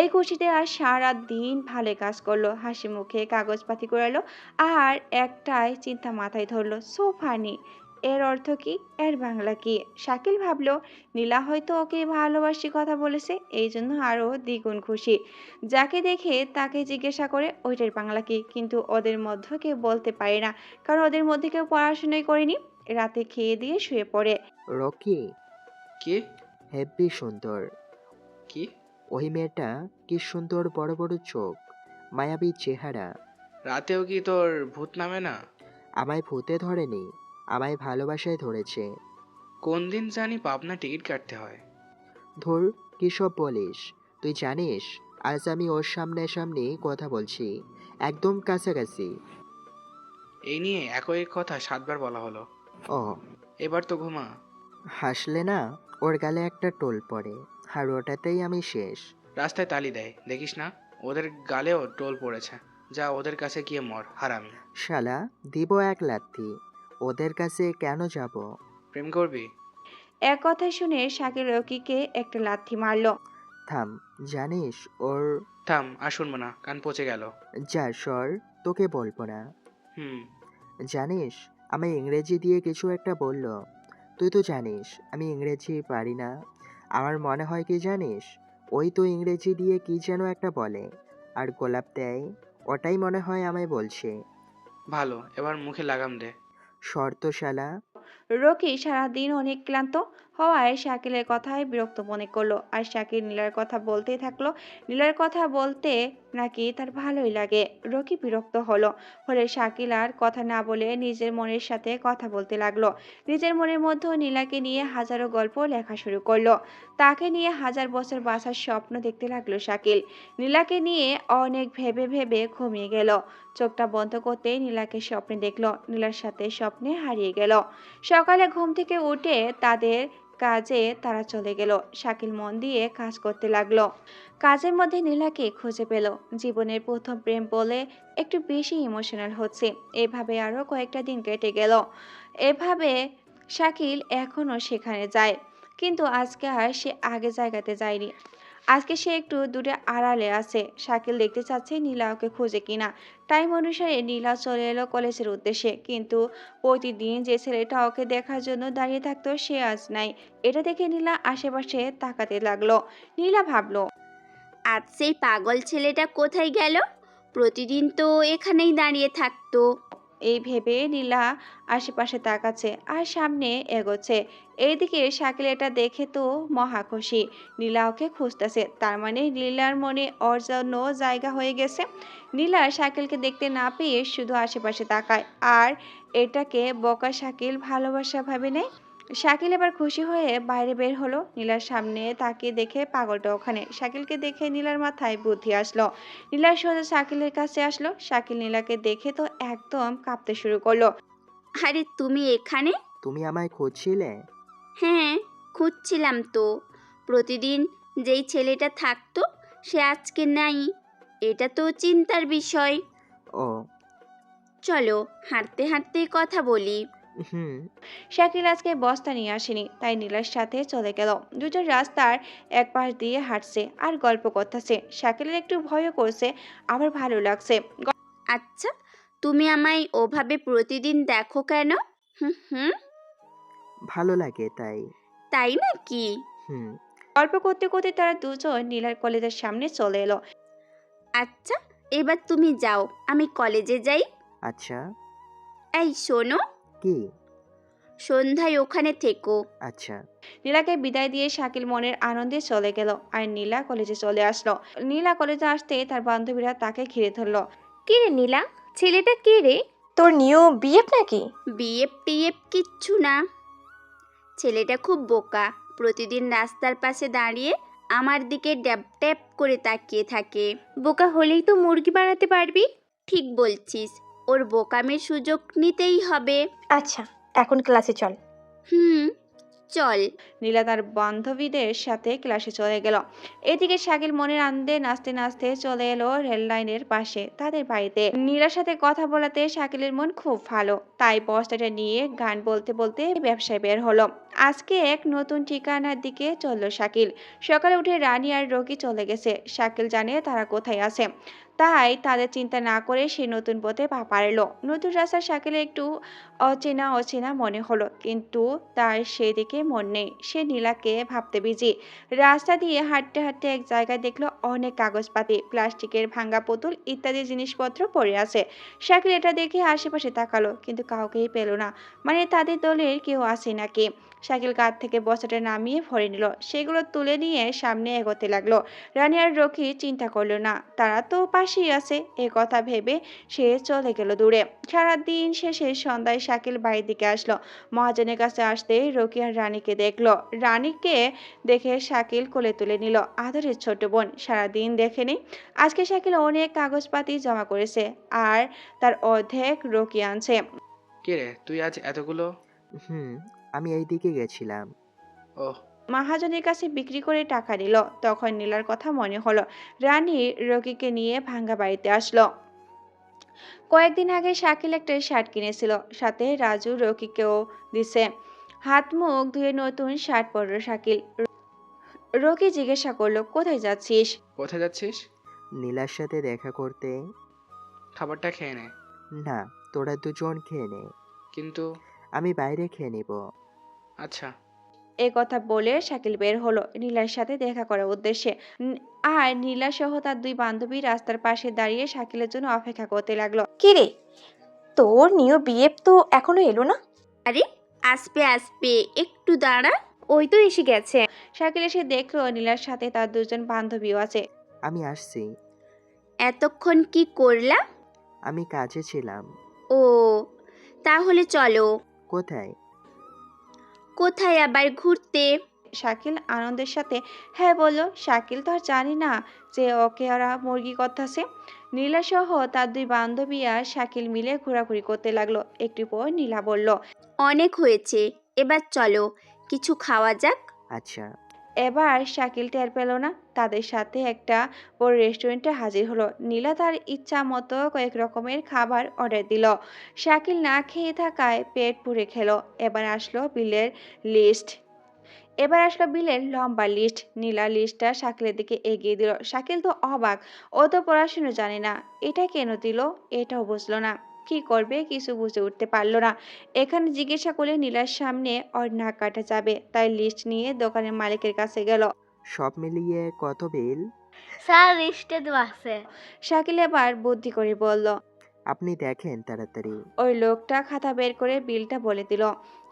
এই খুশিতে আর সারা দিন ভালো কাজ করলো, হাসি মুখে কাগজপাতি করালো, আর একটাই চিন্তা মাথায় ধরলো, সো ফানি। এর অর্থ কি, এর বাংলা কি? শাকিল ভাবলো নীলা হয়তো ওকে ভালোবাসি কথা বলেছে, এই জন্য আরো দ্বিগুণ খুশি। যাকে দেখে তাকে জিজ্ঞাসা করে ওইটার বাংলা কি, কিন্তু ওদের মধ্যে কেউ বলতে পারে না, কারণ ওদের মধ্যে কেউ পড়াশোনাই করেনি। রাতে খেয়ে দিয়ে শুয়ে পড়ে। রকি কি? হেব্বি সুন্দর। কি? ওই মেয়েটা কি সুন্দর, বড় বড় চোখ, মায়াবী চেহারা। রাতেও কি তোর ভূত নামে না? আমায় ভূতে ধরেনি, আমায় ভালোবাসায় ধরেছে। কোন দিন জানি পাবনা টিকিট কাটতে হয়। ধুর, কী সব বলিস? তুই জানিস আজ আমি ওর সামনাসামনি কথা বলছি, একদম কাছাকাছি। এই নিয়ে একই কথা 7 বার বলা হলো। ও, এবার তো ঘুমা। হাসলে না ওর গালে একটা টোল পড়ে, আর ওটাতেই আমি শেষ। রাস্তায় তালি দেয়, দেখিস না? ওদের গালেও টোল পড়েছে। যা ওদের কাছে গিয়ে মর, হারামি। শালা, দিব এক লাথি। ওদের কাছে কেন যাব? প্রেম করবি? এক কথা শুনে শাকিল রকিকে একটা লাথি মারলো। থাম, জানিস ওর। থাম, আর শুনবো না, কান পচে গেল। যা সর, তোকে বলবো না। হুম। জানিস আমায় ইংরেজি দিয়ে কিছু একটা বলল, তুই তো জানিস আমি ইংরেজি পারি না। আমার মনে হয় কি জানিস, ওই তো ইংরেজি দিয়ে কি যেন একটা বলে আর গোলাপ দেয়, ওটাই মনে হয় আমায় বলছে। ভালো, এবার মুখে লাগাম দে। শর্ত শালা। রকি সারাদিন অনেক ক্লান্ত হওয়ায় শাকিলের কথায় বিরক্ত মনে করলো আর শাকিল নীলার কথা বলতেই থাকলো। নীলার কথা বলতে নাকি তার ভালোই লাগে। রকি বিরক্ত হলে শাকিল আর কথা না বলে নিজের মনের সাথে কথা বলতে লাগলো। নিজের মনের মধ্যে নীলাকে নিয়ে হাজারো গল্প লেখা শুরু করলো। তাকে নিয়ে হাজার বছর বাঁচার স্বপ্ন দেখতে লাগলো শাকিল। নীলাকে নিয়ে অনেক ভেবে ভেবে ঘুমিয়ে গেল। চোখটা বন্ধ করতেই নীলাকে স্বপ্নে দেখলো, নীলার সাথে স্বপ্নে হারিয়ে গেল। সকালে ঘুম থেকে উঠে তাদের কাজে তারা চলে গেল। শাকিল মন দিয়ে কাজ করতে লাগলো। কাজের মধ্যে নীলাকে খুঁজে পেল। জীবনের প্রথম প্রেম বলে একটু বেশি ইমোশনাল হচ্ছে। এভাবে আরো কয়েকটা দিন কেটে গেল। এভাবে শাকিল এখনো সেখানে যায়, কিন্তু আজকে আর সে আগে জায়গাতে যায়নি। আজকে সে একটু দূরে আড়ালে আছে। শাকিল দেখতে চাচ্ছে নীলা ওকে খুঁজে কিনা। টাইম অনুসারে নীলা চলে এলো কলেজের উদ্দেশ্যে, কিন্তু প্রতিদিন যে ছেলেটা ওকে দেখার জন্য দাঁড়িয়ে থাকতো সে আজ নাই। এটা দেখে নীলা আশেপাশে তাকাতে লাগলো। নীলা ভাবলো, আজ সেই পাগল ছেলেটা কোথায় গেল? প্রতিদিন তো এখানেই দাঁড়িয়ে থাকতো। এই ভেবে নীলা আশেপাশে তাকাচ্ছে আর সামনে এগোচ্ছে। এইদিকে শাকিল এটা দেখে তো মহা খুশি। নীলা ওকে খুঁজতেছে, তার মানে নীলার মনে ওর জন্য জায়গা হয়ে গেছে। নীলা শাকিলকে দেখতে না পেয়ে শুধু আশেপাশে তাকায় আর এটাকে বকা শাকিল ভালোবাসা ভাবে নেয়। শাকিল এবার খুশি হয়ে বাইরে বের হলো। নীলার সামনে তাকিয়ে দেখে পাগলটা ওখানে। শাকিলকে দেখে নীলার মাথায় বুদ্ধি আসলো। নীলা সোজা শাকিলের কাছে আসলো। শাকিল নীলাকে দেখে তো একদম কাঁপতে শুরু করলো। আরে তুমি এখানে? তুমি আমায় খুঁজছিলে? হ্যাঁ, খুঁজছিলাম তো। প্রতিদিন যেই ছেলেটা থাকতো সে আজকে নাই। এটা তো চিন্তার বিষয়। ও। চলো হাঁটতে হাঁটতে কথা বলি। হুম। শাকিল আজকে বস্তা নিয়ে আসেনি, তাই নীলার সাথে চলে গেল। দুজন রাস্তার এক পাশ দিয়ে হাঁটছে আর গল্প করতেছে। শাকিলের একটু ভয়ও করছে, আবার ভালো লাগছে। আচ্ছা, তুমি আমায় ওভাবে প্রতিদিন দেখো কেন? হুম হুম। ভালো লাগে তাই। তাই নাকি? হুম। গল্প করতে করতে তারা দুজন নীলার কলেজের সামনে চলে এলো। আচ্ছা, এবার তুমি যাও, আমি কলেজে যাই। আচ্ছা। এই শোনো, কি? সন্ধ্যায় ওখানে থেকো। আচ্ছা। নীলাকে বিদায় দিয়ে শাকিল মনের আনন্দে চলে গেল আর নীলা কলেজে চলে আসলো। নীলা কলেজে আসতে তার বান্ধবীরা তাকে ঘিরে ধরলো। কি রে নীলা, ছেলেটা কে রে? তোর নিউ বিএফ নাকি? বিএফ টিএফ কিচ্ছু না। ছেলেটা খুব বোকা। প্রতিদিন রাস্তার পাশে দাঁড়িয়ে আমার দিকে ড্যাব ড্যাব করে তাকিয়ে থাকে। বোকা হলেই তো মুরগি বানাতে পারবি। ঠিক বলছিস, ওর বোকামের সুযোগ নিতেই হবে। আচ্ছা, এখন ক্লাসে চল। হুম, চল। নীলা তার বান্ধবীদের সাথে ক্লাসে চলে গেল। এদিকে শাকিল মনের আনন্দে নাচতে নাচতে চলে এলো রেল লাইনের পাশে তাদের বাড়িতে। নীলার সাথে কথা বলাতে শাকিলের মন খুব ভালো, তাই বস্তাটা নিয়ে গান বলতে বলতে ব্যবসায় বের হলো। আজকে এক নতুন ঠিকানার দিকে চলল শাকিল। সকালে উঠে রানী আর রকি চলে গেছে। শাকিল জানে তারা কোথায় আছে, তাই তাদের চিন্তা না করে সে নতুন পথে পা বাড়ালো। নতুন রাস্তা শাকিলের একটু অচেনা অচেনা মনে হলো, কিন্তু তার সেদিকে মন নেই। সে নীলাকে ভাবতে বিজি। রাস্তা দিয়ে হাঁটতে হাঁটতে এক জায়গায় দেখলো অনেক কাগজপাতি, প্লাস্টিকের ভাঙা বোতল ইত্যাদি জিনিসপত্র পড়ে আছে। শাকিল এটা দেখে আশেপাশে তাকালো, কিন্তু কাউকেই পেল না। মানে তাদের দলের কেউ আছে নাকি। শাকিল কাঁধ থেকে বস্তাটা নামিয়ে ভরে নিল, সেগুলো তুলে নিয়ে সামনে এগোতে লাগলো। রানী আর রকি চিন্তা করলো না, তারা তো পাশেই আছে। এ কথা ভেবে সে চলে গেল দূরে। সারাদিন শেষে সন্ধ্যায় শাকিল বাড়ির দিকে আসলো। মহাজনের কাছে আসতে রকি আর রানীকে দেখলো। রানীকে দেখে শাকিল কোলে তুলে নিল, আদরের ছোট বোন। সারাদিন দেখেনি, আজকে শাকিল অনেক কাগজপাতি জমা করেছে আর তার অর্ধেক রকি আনছে। কে রে তুই আজ এতগুলো? হুম। আমি এই দিকে গেছিলাম। ওহ। মহাজনের কাছে বিক্রি করে টাকা নিল। তখন নীলার কথা মনে হলো। রানী রকিকে নিয়ে ভাঙ্গা বাড়িতে আসলো। কয়েকদিন আগে শাকিল একটা শার্ট কিনেছিল, সাথে রাজু রকিকেও দিছে। হাত মুখ ধুয়ে নতুন শার্ট পরল শাকিল। রকি জিজ্ঞাসা করলো, কোথায় যাচ্ছিস? কোথায় যাচ্ছিস? নীলার সাথে দেখা করতে। খাবারটা খেয়ে নে। না, তোরা দুজন খেয়ে নে। কিন্তু আমি বাইরে খেয়ে নিব। আচ্ছা। এ কথা বলে শাকিল বের হলো নীলার সাথে দেখা করার উদ্দেশ্যে। আর নীলা সহ তার দুই বান্ধবী রাস্তার পাশে দাঁড়িয়ে শাকিলের জন্য অপেক্ষা করতে লাগলো। কি রে, তোর নিউ বিয়ে তো এখনো এলো না? আরে, আসবে আসবে, একটু দাঁড়া। ওই তো এসে গেছে। শাকিল এসে দেখলো নীলার সাথে তার দুজন বান্ধবীও আছে। আমি আসছি। এতক্ষণ কি করলা? আমি কাজে ছিলাম। ও, তাহলে চলো। কোথায়? কোথায় আবার ঘুরতে? শাকিল আনন্দের সাথে হ্যাঁ বলল। শাকিল তো আর জানি না যে ওকে ওরা মুরগি করতেছে। নীলা সহ তার দুই বান্ধবী আর শাকিল মিলে ঘোরাঘুরি করতে লাগলো। একটু পর নীলা বলল, অনেক হয়েছে, এবার চলো, কিছু খাওয়া যাক। আচ্ছা। এবার শাকিল টের পেল না তাদের সাথে একটা বড় রেস্টুরেন্টে হাজির হলো। নীলা তার ইচ্ছা মতো কয়েক রকমের খাবার অর্ডার দিল। শাকিল না খেয়ে থাকায় পেট পুড়ে খেলো। এবার আসলো বিলের লম্বা লিস্ট। নীলা লিস্টটা শাকিলের দিকে এগিয়ে দিল। শাকিল তো অবাক, ও তো পড়াশুনো জানে না, এটা কেন দিল এটাও বুঝলো না। কি করবে কিছু বুঝে উঠতে পারলো না। এখানে জিজ্ঞাসা করলে নীলার সামনে ওর নাক কাটা যাবে, তাই লিস্ট নিয়ে দোকানের মালিকের কাছে গেল। সব মিলিয়ে কত বিল? স্যার লিস্টে দেওয়া আছে। শাকিল এবার বুদ্ধি করে বলল। আপনি দেখেন তাড়াতাড়ি। ওই লোকটা খাতা বের করে বিলটা বলে দিল।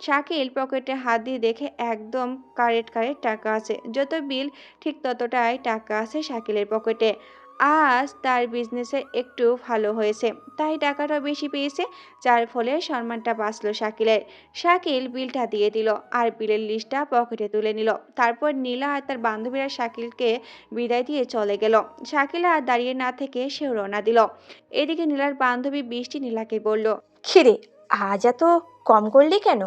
শাকিল পকেটে হাত দিয়ে দেখে একদম কারেক্ট কারেক্ট টাকা আছে। যত বিল ঠিক ততটাই টাকা আছে শাকিলের পকেটে। আজ তার বিজনেসে একটু ভালো হয়েছে, তাই টাকাটাও বেশি পেয়েছে, যার ফলে সম্মানটা বাঁচলো শাকিলের। শাকিল বিলটা দিয়ে দিল আর বিলের লিস্টটা পকেটে তুলে নিল। তারপর নীলা আর তার বান্ধবীরা শাকিলকে বিদায় দিয়ে চলে গেল। শাকিল আর দাঁড়িয়ে না থেকে সেও রওনা দিল। এদিকে নীলার বান্ধবী বৃষ্টি নীলাকে বলল, কি রে, আজ এত কম করলি কেন?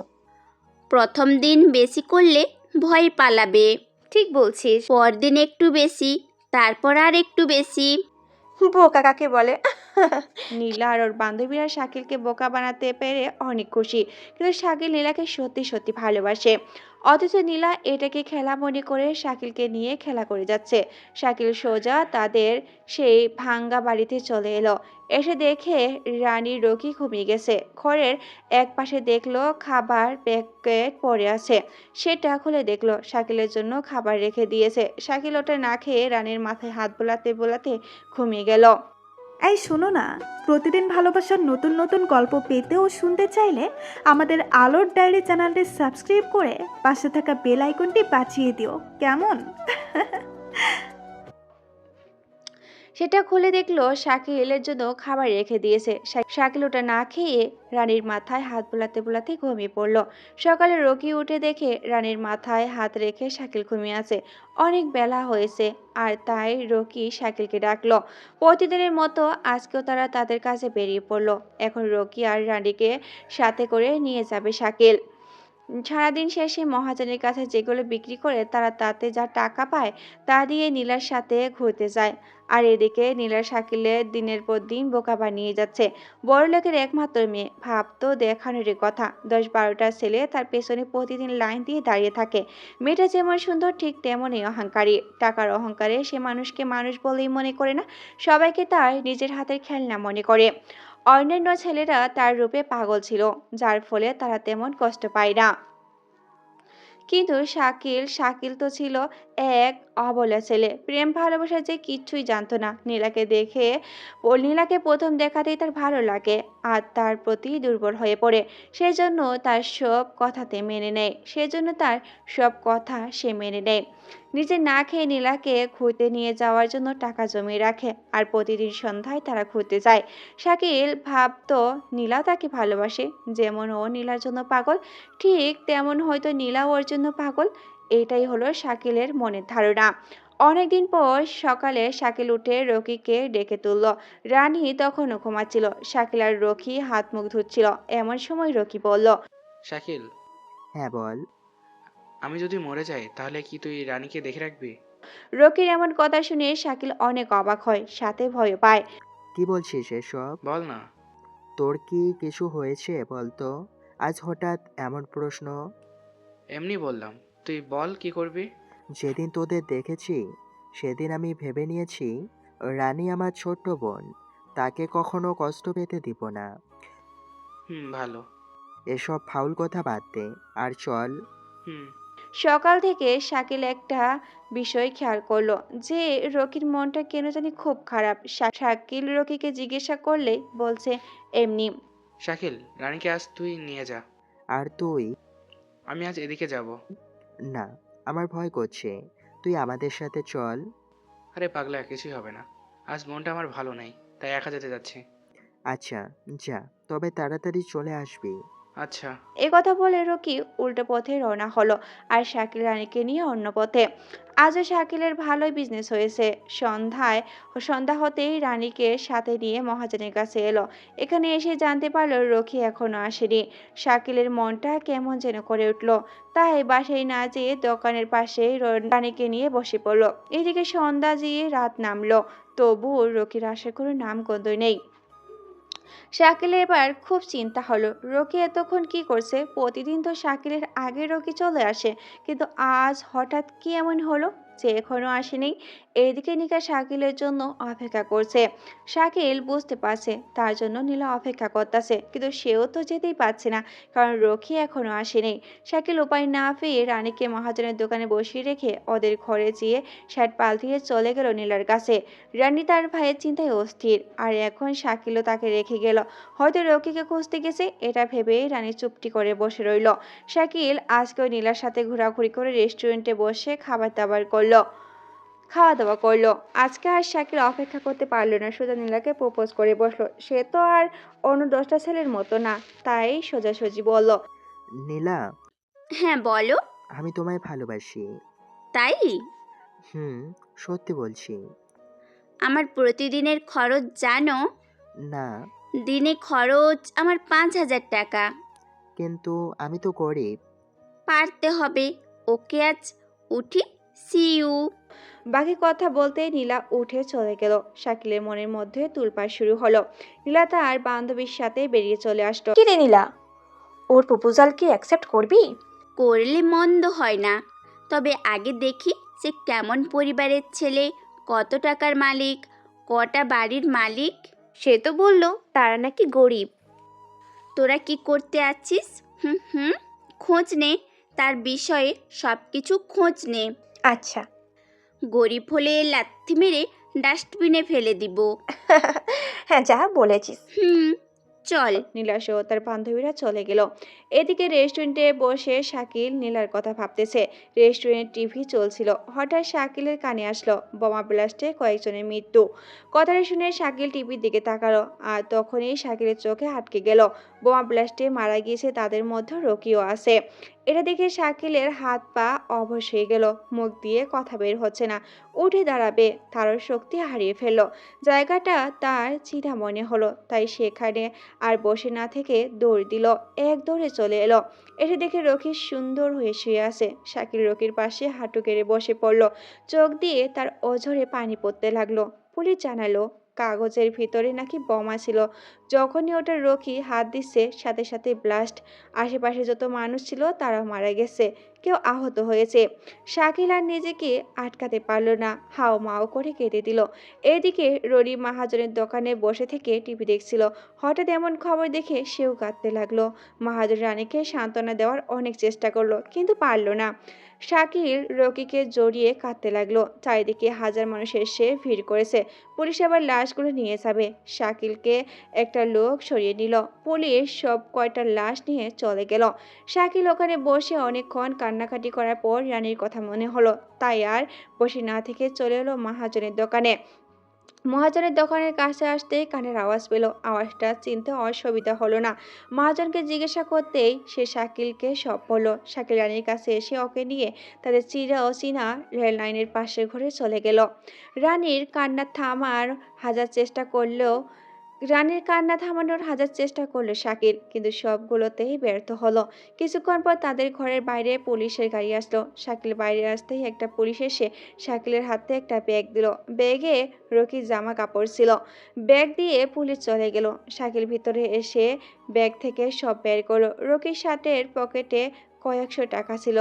প্রথম দিন বেশি করলে ভয় পালাবে, ঠিক বলছিস। পরদিন একটু বেশি, তারপর আর একটু বেশি। বোকা কাকে বলে? নীলা আর ওর বান্ধবীরা শাকিলকে বোকা বানাতে পেরে অনেক খুশি, কিন্তু শাকিল নীলাকে সত্যি সত্যি ভালোবাসে। অথচ নীলা এটাকে খেলা মনে করে শাকিলকে নিয়ে খেলা করে যাচ্ছে। শাকিল সোজা তাদের সেই ভাঙ্গা বাড়িতে চলে এলো। এসে দেখে রানী রকি ঘুমিয়ে গেছে। ঘরের এক পাশে দেখলো খাবার প্যাকেট পড়ে আছে। সেটা খুলে দেখলো শাকিলের জন্য খাবার রেখে দিয়েছে। শাকিল ওটা না খেয়ে রানীর মাথায় হাত বোলাতে বোলাতে ঘুমিয়ে গেল। এই শোনো না, প্রতিদিন ভালোবাসার নতুন নতুন গল্প পেতে ও শুনতে চাইলে আমাদের আলোর ডায়েরি চ্যানেলটি সাবস্ক্রাইব করে পাশে থাকা বেল আইকনটি বাজিয়ে দিও, কেমন? সেটা খুলে দেখলো শাকিলের জন্য খাবার রেখে দিয়েছে। শাকিল ওটা না খেয়ে রানীর মাথায় হাত বোলাতে বোলাতে ঘুমিয়ে পড়লো। সকালে রকি উঠে দেখে রানীর মাথায় হাত রেখে শাকিল ঘুমিয়ে আছে। অনেক বেলা হয়েছে আর তাই রকি শাকিলকে ডাকলো। প্রতিদিনের মতো আজকেও তারা তাদের কাছে বেরিয়ে পড়লো। এখন রকি আর রানীকে সাথে করে নিয়ে যাবে শাকিল। সারাদিন শেষে মহাজনের কাছে যেগুলো বিক্রি করে তারা তাতে যা টাকা পায় তা দিয়ে নীলার সাথে ঘুরতে যায়। আর এদিকে নীলা শাকিলের দিনের পর দিন বোকা বানিয়ে যাচ্ছে। বড়লোকের একমাত্র মেয়ে, ভাবতো দেখানোরই কথা। 10-12টা ছেলে তার পেছনে প্রতিদিন লাইন দিয়ে দাঁড়িয়ে থাকে। মেয়েটা যেমন সুন্দর ঠিক তেমনই অহংকারী। টাকার অহংকারে সে মানুষকে মানুষ বলেই মনে করে না, সবাইকে তার নিজের হাতের খেলনা মনে করে। অন্যান্য ছেলেরা তার রূপে পাগল ছিল, যার ফলে তারা তেমন কষ্ট পায় না। কিন্তু শাকিল তো ছিল এক অবলা ছেলে। প্রেম ভালোবাসা যে কিচ্ছুই জানতো না। নীলাকে প্রথম দেখাতেই তার ভালো লাগে আর তার প্রতি দুর্বল হয়ে পড়ে। সেজন্য তার সব কথা সে মেনে নেয়। নিজে না খেয়ে নীলাকে ঘুরতে নিয়ে যাওয়ার জন্য টাকা জমিয়ে রাখে আর প্রতিদিন সন্ধ্যায় তারা ঘুরতে যায়। শাকিল ভাবতো নীলা তাকে ভালোবাসে, যেমন ও নীলার জন্য পাগল ঠিক তেমন হয়তো নীলাও ওর জন্য পাগল। এটাই হলো শাকিলের মনের ধারণা। অনেকদিন পর সকালে শাকিল উঠে রকিকে ডেকে তুলল। রানী তখনও ঘুমাচ্ছিল। শাকিল আর রকি হাত মুখ ধুচ্ছিল। এমন সময় রকি বলল, শাকিল, হ্যাঁ বল। আমি যদি মরে যাই তাহলে কি তুই রানীকে দেখে রাখবি? রকির এমন কথা শুনে শাকিল অনেক অবাক হয়, সাথে ভয় পায়। কি বলছিস এসব? বল না। তোর কি কিছু হয়েছে বলতো? আজ হঠাৎ এমন প্রশ্ন? এমনি বললাম, তুই বল কি করবি? যেদিন তোদের দেখেছি সেদিন আমি ভেবে নিয়েছি রানী আমার ছোট্ট বোন, তাকে কখনো কষ্ট পেতে দিব না। ভালো। এসব ফাউল কথা বাদ দে আর চল হুম। সকাল থেকে শাকিল একটা বিষয় খেয়াল করলো যে রকির মনটা কেন জানি খুব খারাপ। শাকিল রকিকে জিজ্ঞাসা করলে বলছে এমনি। শাকিল, রানীকে আজ তুই নিয়ে যা। আর তুই? আমি আজ এদিকে যাব। না, আমার ভয় করছে। তুই আমাদের সাথে চল। আরে পাগলা, কিছুই হবে না। আজ মনটা আমার ভালো নেই, তাই একা যেতে যাচ্ছি। আচ্ছা, যা। তবে তাড়াতাড়ি চলে আসবি। আচ্ছা। এ কথা বলে রকি উল্টো পথে রওনা হলো আর শাকিল রানীকে নিয়ে অন্য পথে। আজও শাকিলের ভালোই বিজনেস হয়েছে। সন্ধ্যা হতেই রানীকে সাথে নিয়ে মহাজনের কাছে এলো। এখানে এসে জানতে পারলো রকি এখনো আসেনি। শাকিলের মনটা কেমন যেন করে উঠলো। তাই বাসায় না যেয়ে দোকানের পাশে রানীকে নিয়ে বসে পড়লো। এদিকে সন্ধ্যা যেয়ে রাত নামলো, তবুও রকির আসার কোনো নামগন্ধই নেই। শাকিলের এবার খুব চিন্তা হলো রকি এতক্ষণ কি করছে। প্রতিদিন তো শাকিলের আগে রকি চলে আসে, কিন্তু আজ হঠাৎ কি এমন হলো যে এখনো আসেনি। এইদিকে নিকা শাকিলের জন্য অপেক্ষা করছে। শাকিল বুঝতে পারছে তার জন্য নীলা অপেক্ষা করতেছে, কিন্তু সেও তো যেতেই পারছে না, কারণ রকি এখনো আসেনি। শাকিল উপায় না পেয়ে রানীকে মহাজনের দোকানে বসিয়ে রেখে ওদের ঘরে যেয়ে শার্ট পাল্টিয়ে চলে গেল নীলার কাছে। রানী তার ভাইয়ের চিন্তায় অস্থির, আর এখন শাকিলও তাকে রেখে গেল। হয়তো রকিকে খুঁজতে গেছে, এটা ভেবে রানী চুপটি করে বসে রইল। শাকিল আজকেও নীলার সাথে ঘোরাঘুরি করে রেস্টুরেন্টে বসে খাওয়া দাওয়া করলো। আজকে আর শাকিল অপেক্ষা করতে পারলো না, সোজা নীলাকে প্রপোজ করে বসলো। সে তো আর অন্য 10টা ছেলের মতো না, তাই সোজাসুজি বলল। নীলা, হ্যাঁ বলো। আমি তোমায় ভালোবাসি। তাই? হুম, সত্যি বলছি। আমার প্রতিদিনের খরচ জানো? না, দিনে খরচ আমার 5,000 টাকা। কিন্তু আমি তো গরিব। পারতে হবে। ওকে, আজ উঠি। See you. বাকি কথা বলতেই নীলা উঠে চলে গেল। শাকিলের মনের মধ্যে তুলপাড় শুরু হলো। নীলা তার বান্ধবীর সাথে বেরিয়ে চলে আসলো। কি রে নীলা, ওর প্রপোজাল কি অ্যাকসেপ্ট করবি? করলে মন্দ হয় না, তবে আগে দেখি সে কেমন পরিবারের ছেলে, কত টাকার মালিক, কটা বাড়ির মালিক। সে তো বললো তারা নাকি গরিব। তোরা কি করতে আছিস? হুম হুম, খোঁজ নে, তার বিষয়ে সব কিছু খোঁজ নে। আচ্ছা। গরিব হলে লাথি মেরে ডাস্টবিনে ফেলে দিব। হ্যাঁ, যা বলেছিস। হুম, চল। নীলা সহ তার বান্ধবীরা চলে গেল। এদিকে রেস্টুরেন্টে বসে শাকিল নীলার কথা ভাবতেছে। রেস্টুরেন্ট টিভি চলছিল, হঠাৎ শাকিলের কানে আসলো বোমা ব্লাস্টে কয়েকজনের মৃত্যু। কথাটা শুনে শাকিল টিভির দিকে তাকালো, আর তখনই শাকিলের চোখে আটকে গেল বোমা ব্লাস্টে মারা গিয়েছে তাদের মধ্যে রকিও আছে। এটা দেখে শাকিলের হাত পা অবশ হয়ে গেল, মুখ দিয়ে কথা বের হচ্ছে না। উঠে দাঁড়াবে তারও শক্তি হারিয়ে ফেলল। জায়গাটা তার চিধা মনে হলো, তাই সেখানে আর বসে না থেকে দৌড় দিল। এক দৌড়ে চলে এলো। এসে দেখে রকি সুন্দর হয়ে শুয়ে আছে। শাকিল রকির পাশে হাঁটু গেড়ে বসে পড়ল। চোখ দিয়ে তার অঝরে পানি পড়তে লাগলো। পুলিশ জানালো কাগজের ভিতরে নাকি বোমা ছিল। যখনই ওটা রকি হাত দিচ্ছে সাথে সাথে ব্লাস্ট। আশেপাশে যত মানুষ ছিল তারাও মারা গেছে, কেউ আহত হয়েছে। শাকিল আর নিজেকে আটকাতে পারল না, হাও মাও করে কেঁদে দিল। এদিকে রনি মাহাজনের দোকানে বসে থেকে টিভি দেখছিল। হঠাৎ এমন খবর দেখে সেও কাঁদতে লাগলো। মাহাজন রানীকে সান্ত্বনা দেওয়ার অনেক চেষ্টা করলো, কিন্তু পারল না। শাকিল রকিকে জড়িয়ে কাঁদতে লাগলো। চারিদিকে হাজার মানুষ এসে ভিড় করেছে। পুলিশ আবার লাশগুলো নিয়ে যাবে। শাকিলকে একটা লোক সরিয়ে নিল। পুলিশ সব কয়টা লাশ নিয়ে চলে গেল। শাকিল ওখানে বসে অনেকক্ষণ কান্নাকাটি করার পর রানীর কথা মনে হলো, তাই আর বসে না থেকে চলে এলো মহাজনের দোকানে। মহাজনের দোকানের কাছে আসতেই কানের আওয়াজ পেল। আওয়াজটা চিনতে অসুবিধা হলো না। মহাজনকে জিজ্ঞাসা করতেই সে শাকিলকে সব বলল। শাকিল রানীর কাছে এসে ওকে নিয়ে তাদের চিরা অচেনা রেল লাইনের পাশের ঘরে চলে গেল। রানীর কান্না থামার হাজার চেষ্টা করলেও শাকিল, কিন্তু সবগুলোতেই ব্যর্থ হলো। কিছুক্ষণ পর তাদের ঘরের বাইরে পুলিশের গাড়ি আসলো। শাকিল বাইরে আসতেই একটা পুলিশ এসে শাকিলের হাতে একটা ব্যাগ দিল। ব্যাগে রকির জামা কাপড় ছিল। ব্যাগ দিয়ে পুলিশ চলে গেল। শাকিল ভিতরে এসে ব্যাগ থেকে সব বের করলো। রকির শার্টের পকেটে কয়েকশো টাকা ছিল।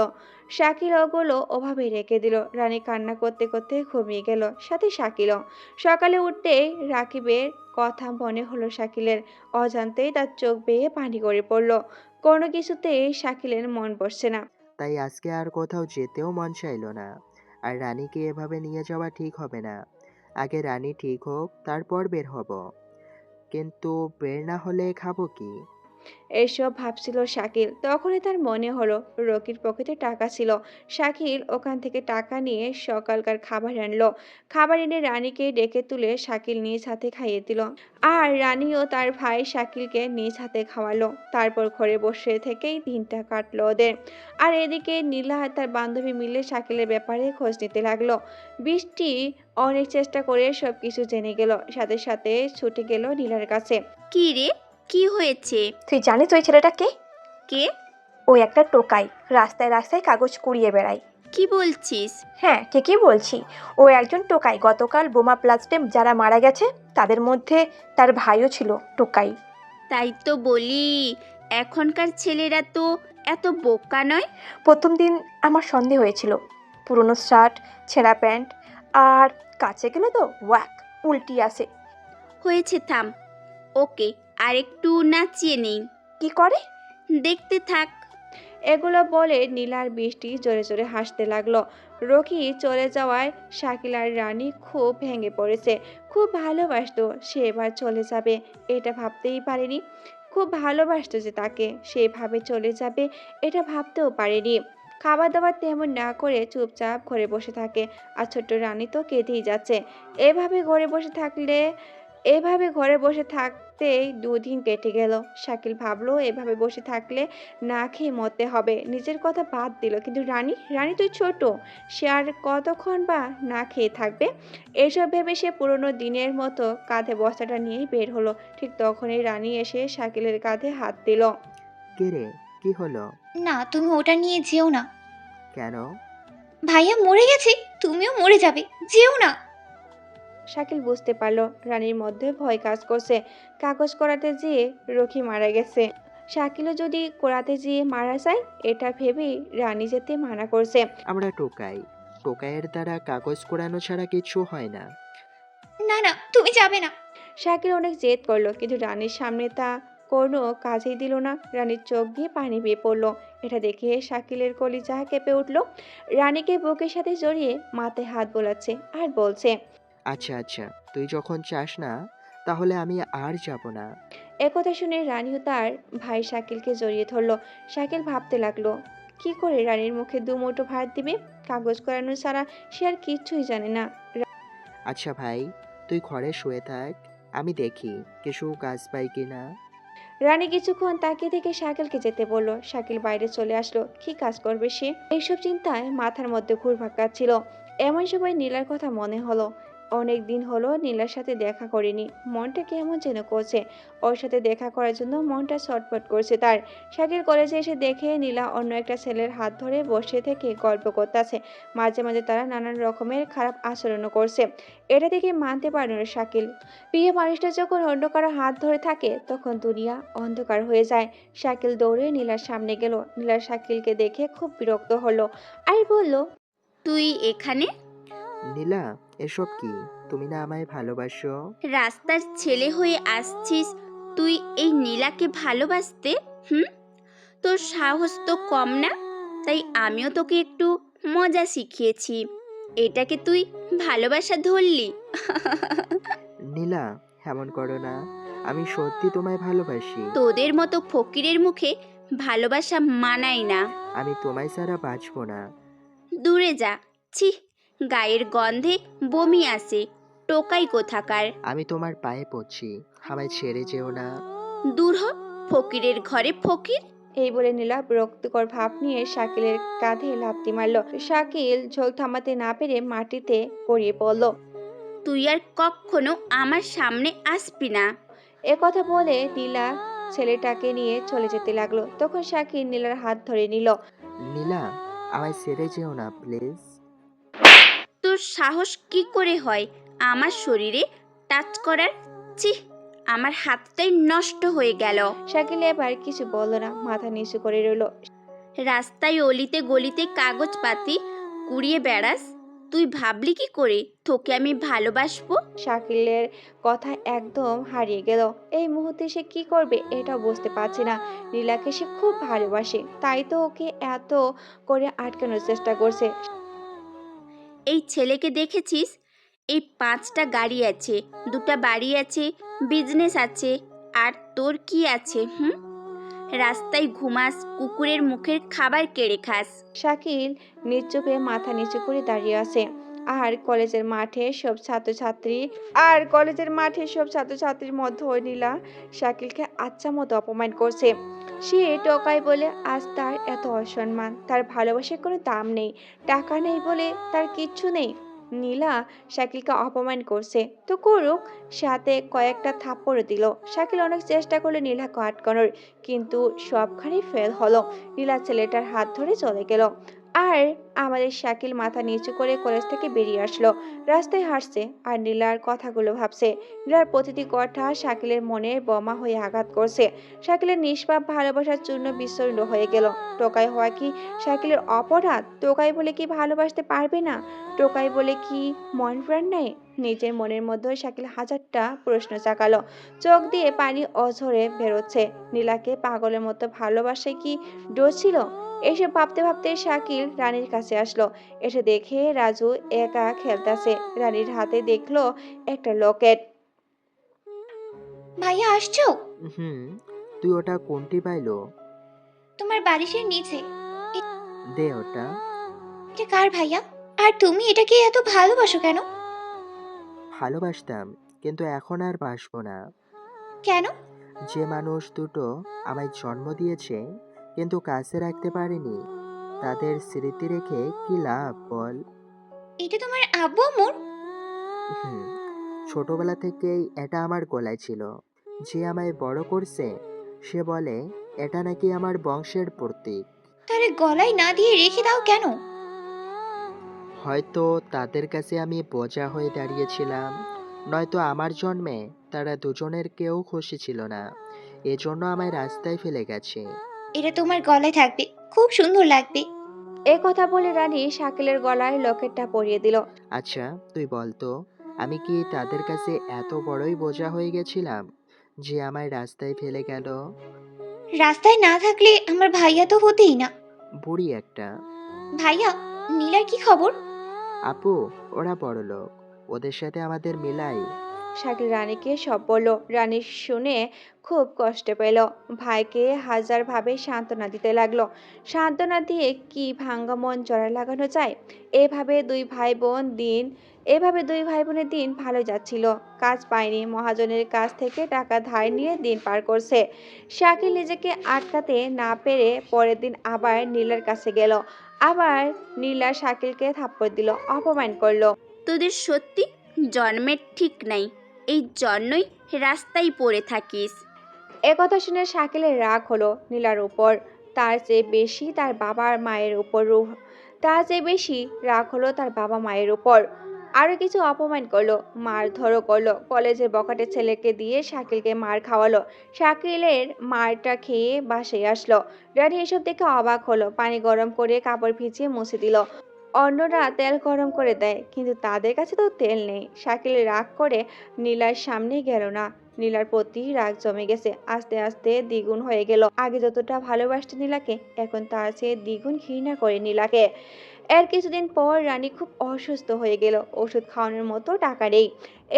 শাকিল ওগুলো ওভাবেই রেখে দিল। রানী কান্না করতে করতে ঘুমিয়ে গেল, সাথে শাকিলও। সকালে উঠতেই রাকিবের কথা মনে হলো শাকিলের। অজান্তেই তার চোখ বেয়ে পানি গড়িয়ে পড়ল। কোনো কিছুতেই শাকিলের মন বসছে না। তাই আজকে আর কোথাও যেতেও মন চাইলো না। আর রানীকে এভাবে নিয়ে যাওয়া ঠিক হবে না। আগে রানী ঠিক হোক, তারপর বের হব। কিন্তু বের না হলে খাবো কি? এসব ভাবছিল শাকিল। তখনই তার মনে হলো রকির পকেটে টাকা ছিল। শাকিল ওখান থেকে টাকা নিয়ে সকালকার খাবার আনলো। খাবার এনে রানীকে ডেকে তুলে শাকিল নিজ হাতে খাইয়ে দিল। আর রানীও তার ভাই শাকিলকে নিজ হাতে খাওয়ালো। তারপর ঘরে বসে থেকেই দিনটা কাটলো ওদের। আর এদিকে নীলা আর তার বান্ধবী মিলে শাকিলের ব্যাপারে খোঁজ নিতে লাগলো। বৃষ্টি অনেক চেষ্টা করে সবকিছু জেনে গেল। সাথে সাথে ছুটে গেল নীলার কাছে। কি রে, কি হয়েছে? তুই জানিস ওই ছেলেটা কে? কে? ওই একটা টোকাই, রাস্তায় রাস্তায় কাগজ কুড়িয়ে বেড়ায়। কি বলছিস? হ্যাঁ, ঠিকই বলছি। ও একজন টোকাই। গতকাল বোমা ব্লাস্টে যারা মারা গেছে তাদের মধ্যে তার ভাইও ছিল টোকাই। তাই তো বলি, এখনকার ছেলেরা তো এত বোকা নয়। প্রথম দিন আমার সন্দেহ হয়েছিল। পুরনো শার্ট, ছেঁড়া প্যান্ট, আর কাছে গেলে তো ওয়াক উল্টি আসে। হয়েছে, থাম। ওকে, আরেকটু নাচিয়ে নেই। কি করে? দেখতে থাক। এগুলো বলে নীলা আর বৃষ্টি জোরে জোরে হাসতে লাগলো। রকি চলে যাওয়ায় শাকিল আর রানী খুব ভেঙে পড়েছে। খুব ভালোবাসতো সে এবার চলে যাবে, এটা ভাবতেই পারেনি। খুব ভালোবাসতো যে তাকে, সেভাবে চলে যাবে এটা ভাবতেও পারেনি। খাবার দাবার তেমন না করে চুপচাপ ঘরে বসে থাকে। আর ছোট্ট রানী তো কেঁদেই যাচ্ছে। এভাবে ঘরে বসে থাকলে এভাবে ঘরে বসে থাকতেই 2 দিন কেটে গেল। শাকিল ভাবলো এভাবে বসে থাকলে না খেয়ে মরতে হবে। নিজের কথা বাদ দিল, কিন্তু রানী রানী তুই ছোট, সে আর কতক্ষণ বা না খেয়ে থাকবে। এসব ভেবে সে পুরোনো দিনের মতো কাঁধে বস্তাটা নিয়েই বের হলো। ঠিক তখনই রানী এসে শাকিলের কাঁধে হাত দিল। কে রে, কি হলো? না, তুমি ওটা নিয়ে যেও না। কেন? ভাইয়া মরে গেছে, তুমিও মরে যাবে, যেও না। শাকিল বুঝতে পারলো রানীর মধ্যে ভয় কাজ করছে। কাগজ করাতে যেয়ে রকি মারা গেছে। শাকিলও যদি করাতে যেয়ে মারা যায় এটা ভেবেই রানী যেতে মানা করছে। আমরা টোকাই, টোকাইয়ের দ্বারা কাগজ কোড়ানো ছাড়া কিছু হয় না। না না, তুমি যাবে না। শাকিল অনেক জেদ করলো, কিন্তু রানীর সামনে তা কোনো কাজেই দিল না। রানীর চোখ দিয়ে পানি বেয়ে পড়লো। এটা দেখে শাকিলের কলিজা কেঁপে উঠলো। রানীকে বুকের সাথে জড়িয়ে মাথায় হাত বোলাচ্ছে আর বলছে, আচ্ছা আচ্ছা, তুই যখন চাস না তাহলে আমি আর যাব না। একথা শুনে রানীও তার ভাই শাকিলকে জড়িয়ে ধরলো। শাকিল ভাবতে লাগলো কি করে রানীর মুখে 2 মুঠো ভাত দিবে। কাগজ করানো ছাড়া সে আর কিচ্ছুই জানে না। আচ্ছা ভাই, তুই ঘরে শুয়ে থাক, আমি দেখি কিছু কাজ পাই কিনা। রানী কিছুক্ষণ তাকিয়ে থেকে শাকিলকে যেতে বলল। শাকিল বাইরে চলে আসলো। কি কাজ করবে সে? এইসব চিন্তায় মাথার মধ্যে ঘুরপাক খাচ্ছিল। এমন সময় নীলার কথা মনে হলো। অনেক দিন হলো নীলার সাথে দেখা করিনি। মনটা কেমন যেন করছে। ওর সাথে দেখা করার জন্য মনটা ছটফট করছে তার। শাকিল কলেজে এসে দেখে নীলা অন্য একটা ছেলের হাত ধরে বসে থেকে গল্প করতেছে। মাঝে মাঝে তারা নানান রকমের খারাপ আচরণও করছে। এটা দেখে মানতে পারল না শাকিল। প্রিয় মানুষটা যখন অন্য কারো হাত ধরে থাকে তখন দুনিয়া অন্ধকার হয়ে যায়। শাকিল দৌড়ে নীলার সামনে গেল। নীলা শাকিলকে দেখে খুব বিরক্ত হলো আর বলল, তুই এখানে? নীলা, এসব কি? তুমি না আমায় ভালোবাসো? রাস্তার ছেলে হয়ে আসছিস তুই এই নীলাকে ভালোবাসতে? হুম, তোর সাহস তো কম না। তাই আমিও তোকে একটু মজা শিখিয়েছি। এটাকে তুই ভালোবাসা ধরলি? নীলা, এমন করো না, আমি সত্যি তোমায় ভালোবাসি। তোদের মতো ফকিরের মুখে ভালোবাসা মানায় না। আমি তোমায় ছাড়া বাঁচবো না। দূরে যা। ছি, গায়ের গন্ধে বমি আসে। টোকাই কোথাকার। আমি তোমার পায়ে পড়ছি, আমায় ছেড়ে যেও না। দূর হ, ফকিরের ঘরে ফকির। এই বলে নীলা বিরক্তিকর ভাব নিয়ে শাকিলের কাঁধে লাথি মারল। শাকিল ঝোল থামাতে না পেরে মাটিতে গড়িয়ে পড়ল। তুই আর কখনো আমার সামনে আসবি না। কথা বলে নীলা ছেলেটাকে নিয়ে চলে যেতে লাগলো। তখন শাকিল নীলার হাত ধরে নিল। নীলা, আমায় ছেড়ে যেও না প্লিজ। তোর সাহস কি করে হয় আমার শরীরে টাচ করার? ছি, আমার হাতটাই নষ্ট হয়ে গেল। শাকিল এবার কিছু বলল না, মাথা নিচু করে রইল। রাস্তায় অলিতে গলিতে কাগজ পাতি কুড়িয়ে বেড়াস, তুই ভাবলি কি করে তোকে আমি ভালোবাসবো? শাকিলের কথা একদম হারিয়ে গেল। এই মুহূর্তে সে কি করবে এটা বুঝতে পারছে না। নীলাকে সে খুব ভালোবাসে, তাই তো ওকে এত করে আটকানোর চেষ্টা করছে। এই ছেলেকে দেখেছিস? এই 5টা গাড়ি আছে, 2টা বাড়ি আছে, বিজনেস আছে, আর তোর কি আছে? রাস্তায় ঘুমাস, কুকুরের মুখের খাবার কেড়ে খাস। শাকিল নিচুপে মাথা নিচু করে দাঁড়িয়ে আছে। কলেজের মাঠে সব ছাত্রছাত্রীর মধ্যে নীলা শাকিলকে আচ্ছা মতো অপমান করছে। সে টোকাই বলে আজ তার এত অসম্মান, তার ভালোবাসার কোনো দাম নেই, টাকা নেই বলে তার কিচ্ছু নেই। নীলা শাকিলকে অপমান করছে তো করুক, সাথে কয়েকটা থাপ্পড়ও দিল। শাকিল অনেক চেষ্টা করলো নীলাকে আটকানোর, কিন্তু সবখানে ফেল হলো। নীলা ছেলেটার হাত ধরে চলে গেল। আর আমাদের শাকিল মাথা নিচু করে কলেজ থেকে বেরিয়ে আসলো। রাস্তায় হাঁটছে আর নীলার কথাগুলো ভাবছে। নীলার প্রতিটি কথা শাকিলের মনে বোমা হয়ে আঘাত করছে। শাকিলের নিষ্পাপ ভালোবাসার জন্য বিচ্ছিন্ন হয়ে গেল। টোকাই হওয়া কি শাকিলের অপরাধ? টোকাই বলে কি ভালোবাসতে পারবে না? টোকাই বলে কি মন প্রাণ নেই? নিজের মনের মধ্যে শাকিল হাজারটা প্রশ্ন চাকালো। চোখ দিয়ে পানি অঝরে বেরোচ্ছে। নীলাকে পাগলের মতো ভালোবাসে কি ডোজ ছিল? এসে ভাবতে ভাবতে শাকিল রানীর কাছে আসলো। এসে দেখে রাজু একা খেলতেছে। রানীর হাতে দেখলো একটা লকেট। ভাইয়া আসছো? হুম, তুই ওটা কোনটি পাইলো? তোমার বালিশের নিচে। দে ওটা। এটা কার ভাইয়া? আর তুমি এটাকে এত ভালোবাসো কেন? ভালোবাসতাম, কিন্তু এখন আর বাসবো না। কেন? যে মানুষ দুটো আমায় জন্ম দিয়েছে কিন্তু কাছে রাখতে পারেনি, তাদের স্মৃতি রেখে কি লাভ বল? এটা তোমার আব্বু আম্মুর? হুম, ছোটবেলা থেকেই এটা আমার গলায় ছিল। যে আমায় বড় করছে সে বলে এটা নাকি আমার বংশের প্রতীক। তাহলে গলায় না দিয়ে রেখে দাও কেন? হয়তো তাদের কাছে আমি বোঝা হয়ে দাঁড়িয়েছিলাম, নয়তো আমার জন্মে তারা দুজনের কেউ খুশি ছিল না, এজন্য আমায় রাস্তায় ফেলে গেছে। এটা তোমার গলায় থাকবে, খুব সুন্দর লাগবে। এ কথা বলে রানী শাকিলের গলায় লকেটটা পরিয়ে দিল। আচ্ছা, তুই বল তো, আমি কি তাদের কাছে এত বড়ই বোঝা হয়ে গেছিলাম যে আমায় রাস্তায় ফেলে গেল? রাস্তায় না থাকলে আমার ভাইয়া তো হতেই না। বুড়ি একটা। ভাইয়া, নীলার কি খবর? আপু, ওরা বড়লোক, ওদের সাথে আমাদের মিলাই। শাকিল রানীকে সব বলল। রানী শুনে খুব কষ্ট পেল। ভাইকে হাজারভাবে সান্ত্বনা দিতে লাগলো। সান্ত্বনা দিয়ে কি ভাঙ্গা মন জোড়া লাগানো যায়? এভাবে দুই ভাই বোন দিন এভাবে দুই ভাই বোনের দিন ভালো যাচ্ছিল। কাজ পায়নি, মহাজনের কাছ থেকে টাকা ধার নিয়ে দিন পার করছে। শাকিল নিজেকে আটকাতে না পেরে পরের দিন আবার নীলার কাছে গেল। আবার নীলা শাকিলকে থাপ্পড় দিল, অপমান করলো। তোদের সত্যি জন্মের ঠিক নাই, এই জন্যই রাস্তায় পড়ে থাকিস। একথা শুনে শাকিলের রাগ হলো নীলার উপর। তার চেয়ে বেশি তার রাগ হলো তার বাবা মায়ের উপর। আরো কিছু অপমান করলো, মারধরও করলো। কলেজের বখাটে ছেলেকে দিয়ে শাকিলকে মার খাওয়ালো। শাকিলের মারটা খেয়ে বাসায় আসলো। রানী এসব দেখে অবাক হলো। পানি গরম করে কাপড় ভিজিয়ে মুছে দিল। অন্যরা তেল গরম করে দেয়, কিন্তু তাদের কাছে তো তেল নেই। শাকিল রাগ করে নীলার সামনে গেল না। নীলার প্রতি রাগ জমে গেছে, আস্তে আস্তে দ্বিগুণ হয়ে গেল। আগে যতটা ভালোবাসতো নীলাকে, এখন তার চেয়ে দ্বিগুণ ঘৃণা করে নীলাকে। এর কিছুদিন পর রানী খুব অসুস্থ হয়ে গেল। ওষুধ খাওয়ানোর মতো টাকা নেই।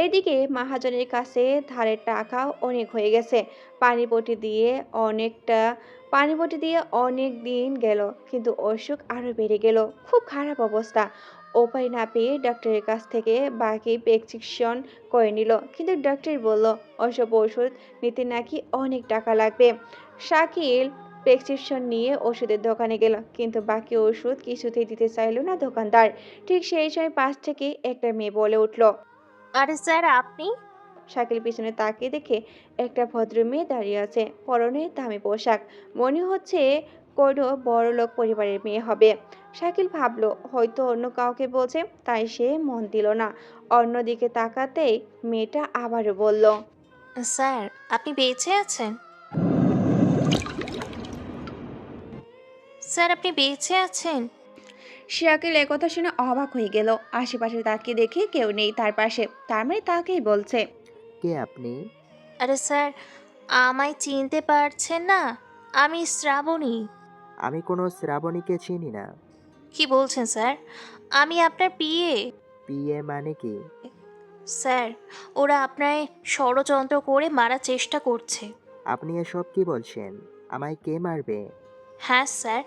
এদিকে মহাজনের কাছে ধারের টাকা অনেক হয়ে গেছে। পানিপটি দিয়ে অনেক দিন গেল, কিন্তু অসুখ আরো বেড়ে গেল। খুব খারাপ অবস্থা। উপায় না পেয়ে ডক্টরের কাছ থেকে বাকি প্রেসক্রিপশন করে নিল, কিন্তু ডক্টর বলল ওসব ওষুধ নিতে নাকি অনেক টাকা লাগবে। শাকিল প্রেসক্রিপশন নিয়ে ওষুধের দোকানে গেল, কিন্তু বাকি ওষুধ কিছুতেই দিতে চাইল না দোকানদার। ঠিক সেই সময় পাশ থেকে একটা মেয়ে বলে উঠল। আরে স্যার আপনি? শাকিল পিছনে তাকিয়ে দেখে একটা ভদ্র মেয়ে দাঁড়িয়ে আছে, পরনে দামি পোশাক। মনে হচ্ছে কোনো বড়লোক পরিবারের মেয়ে হবে। শাকিল ভাবলো হয়তো অন্য কাউকে বলছে, তাই সে মন দিল না। অন্যদিকে তাকাতেই মেয়েটা আবারও বলল। স্যার আপনি বেঁচে আছেন? স্যার আপনি বেঁচে আছেন? শাকিল একথা শুনে অবাক হয়ে গেল। আশেপাশে তাকিয়ে দেখে কেউ নেই তার পাশে, তার মানে তাকেই বলছে। কে আপনি? আরে স্যার, আমায় চিনতে পারছেন না? আমি শ্রাবণী। আমি কোনো শ্রাবণীকে চিনি না। কি বলছেন স্যার? আমি আপনার পিএ। পিএ মানে কি? স্যার, ওরা আপনায় ষড়যন্ত্র করে মারার চেষ্টা করছে। আপনি এসব কি বলছেন? আমায় কে মারবে? হ্যাঁ স্যার।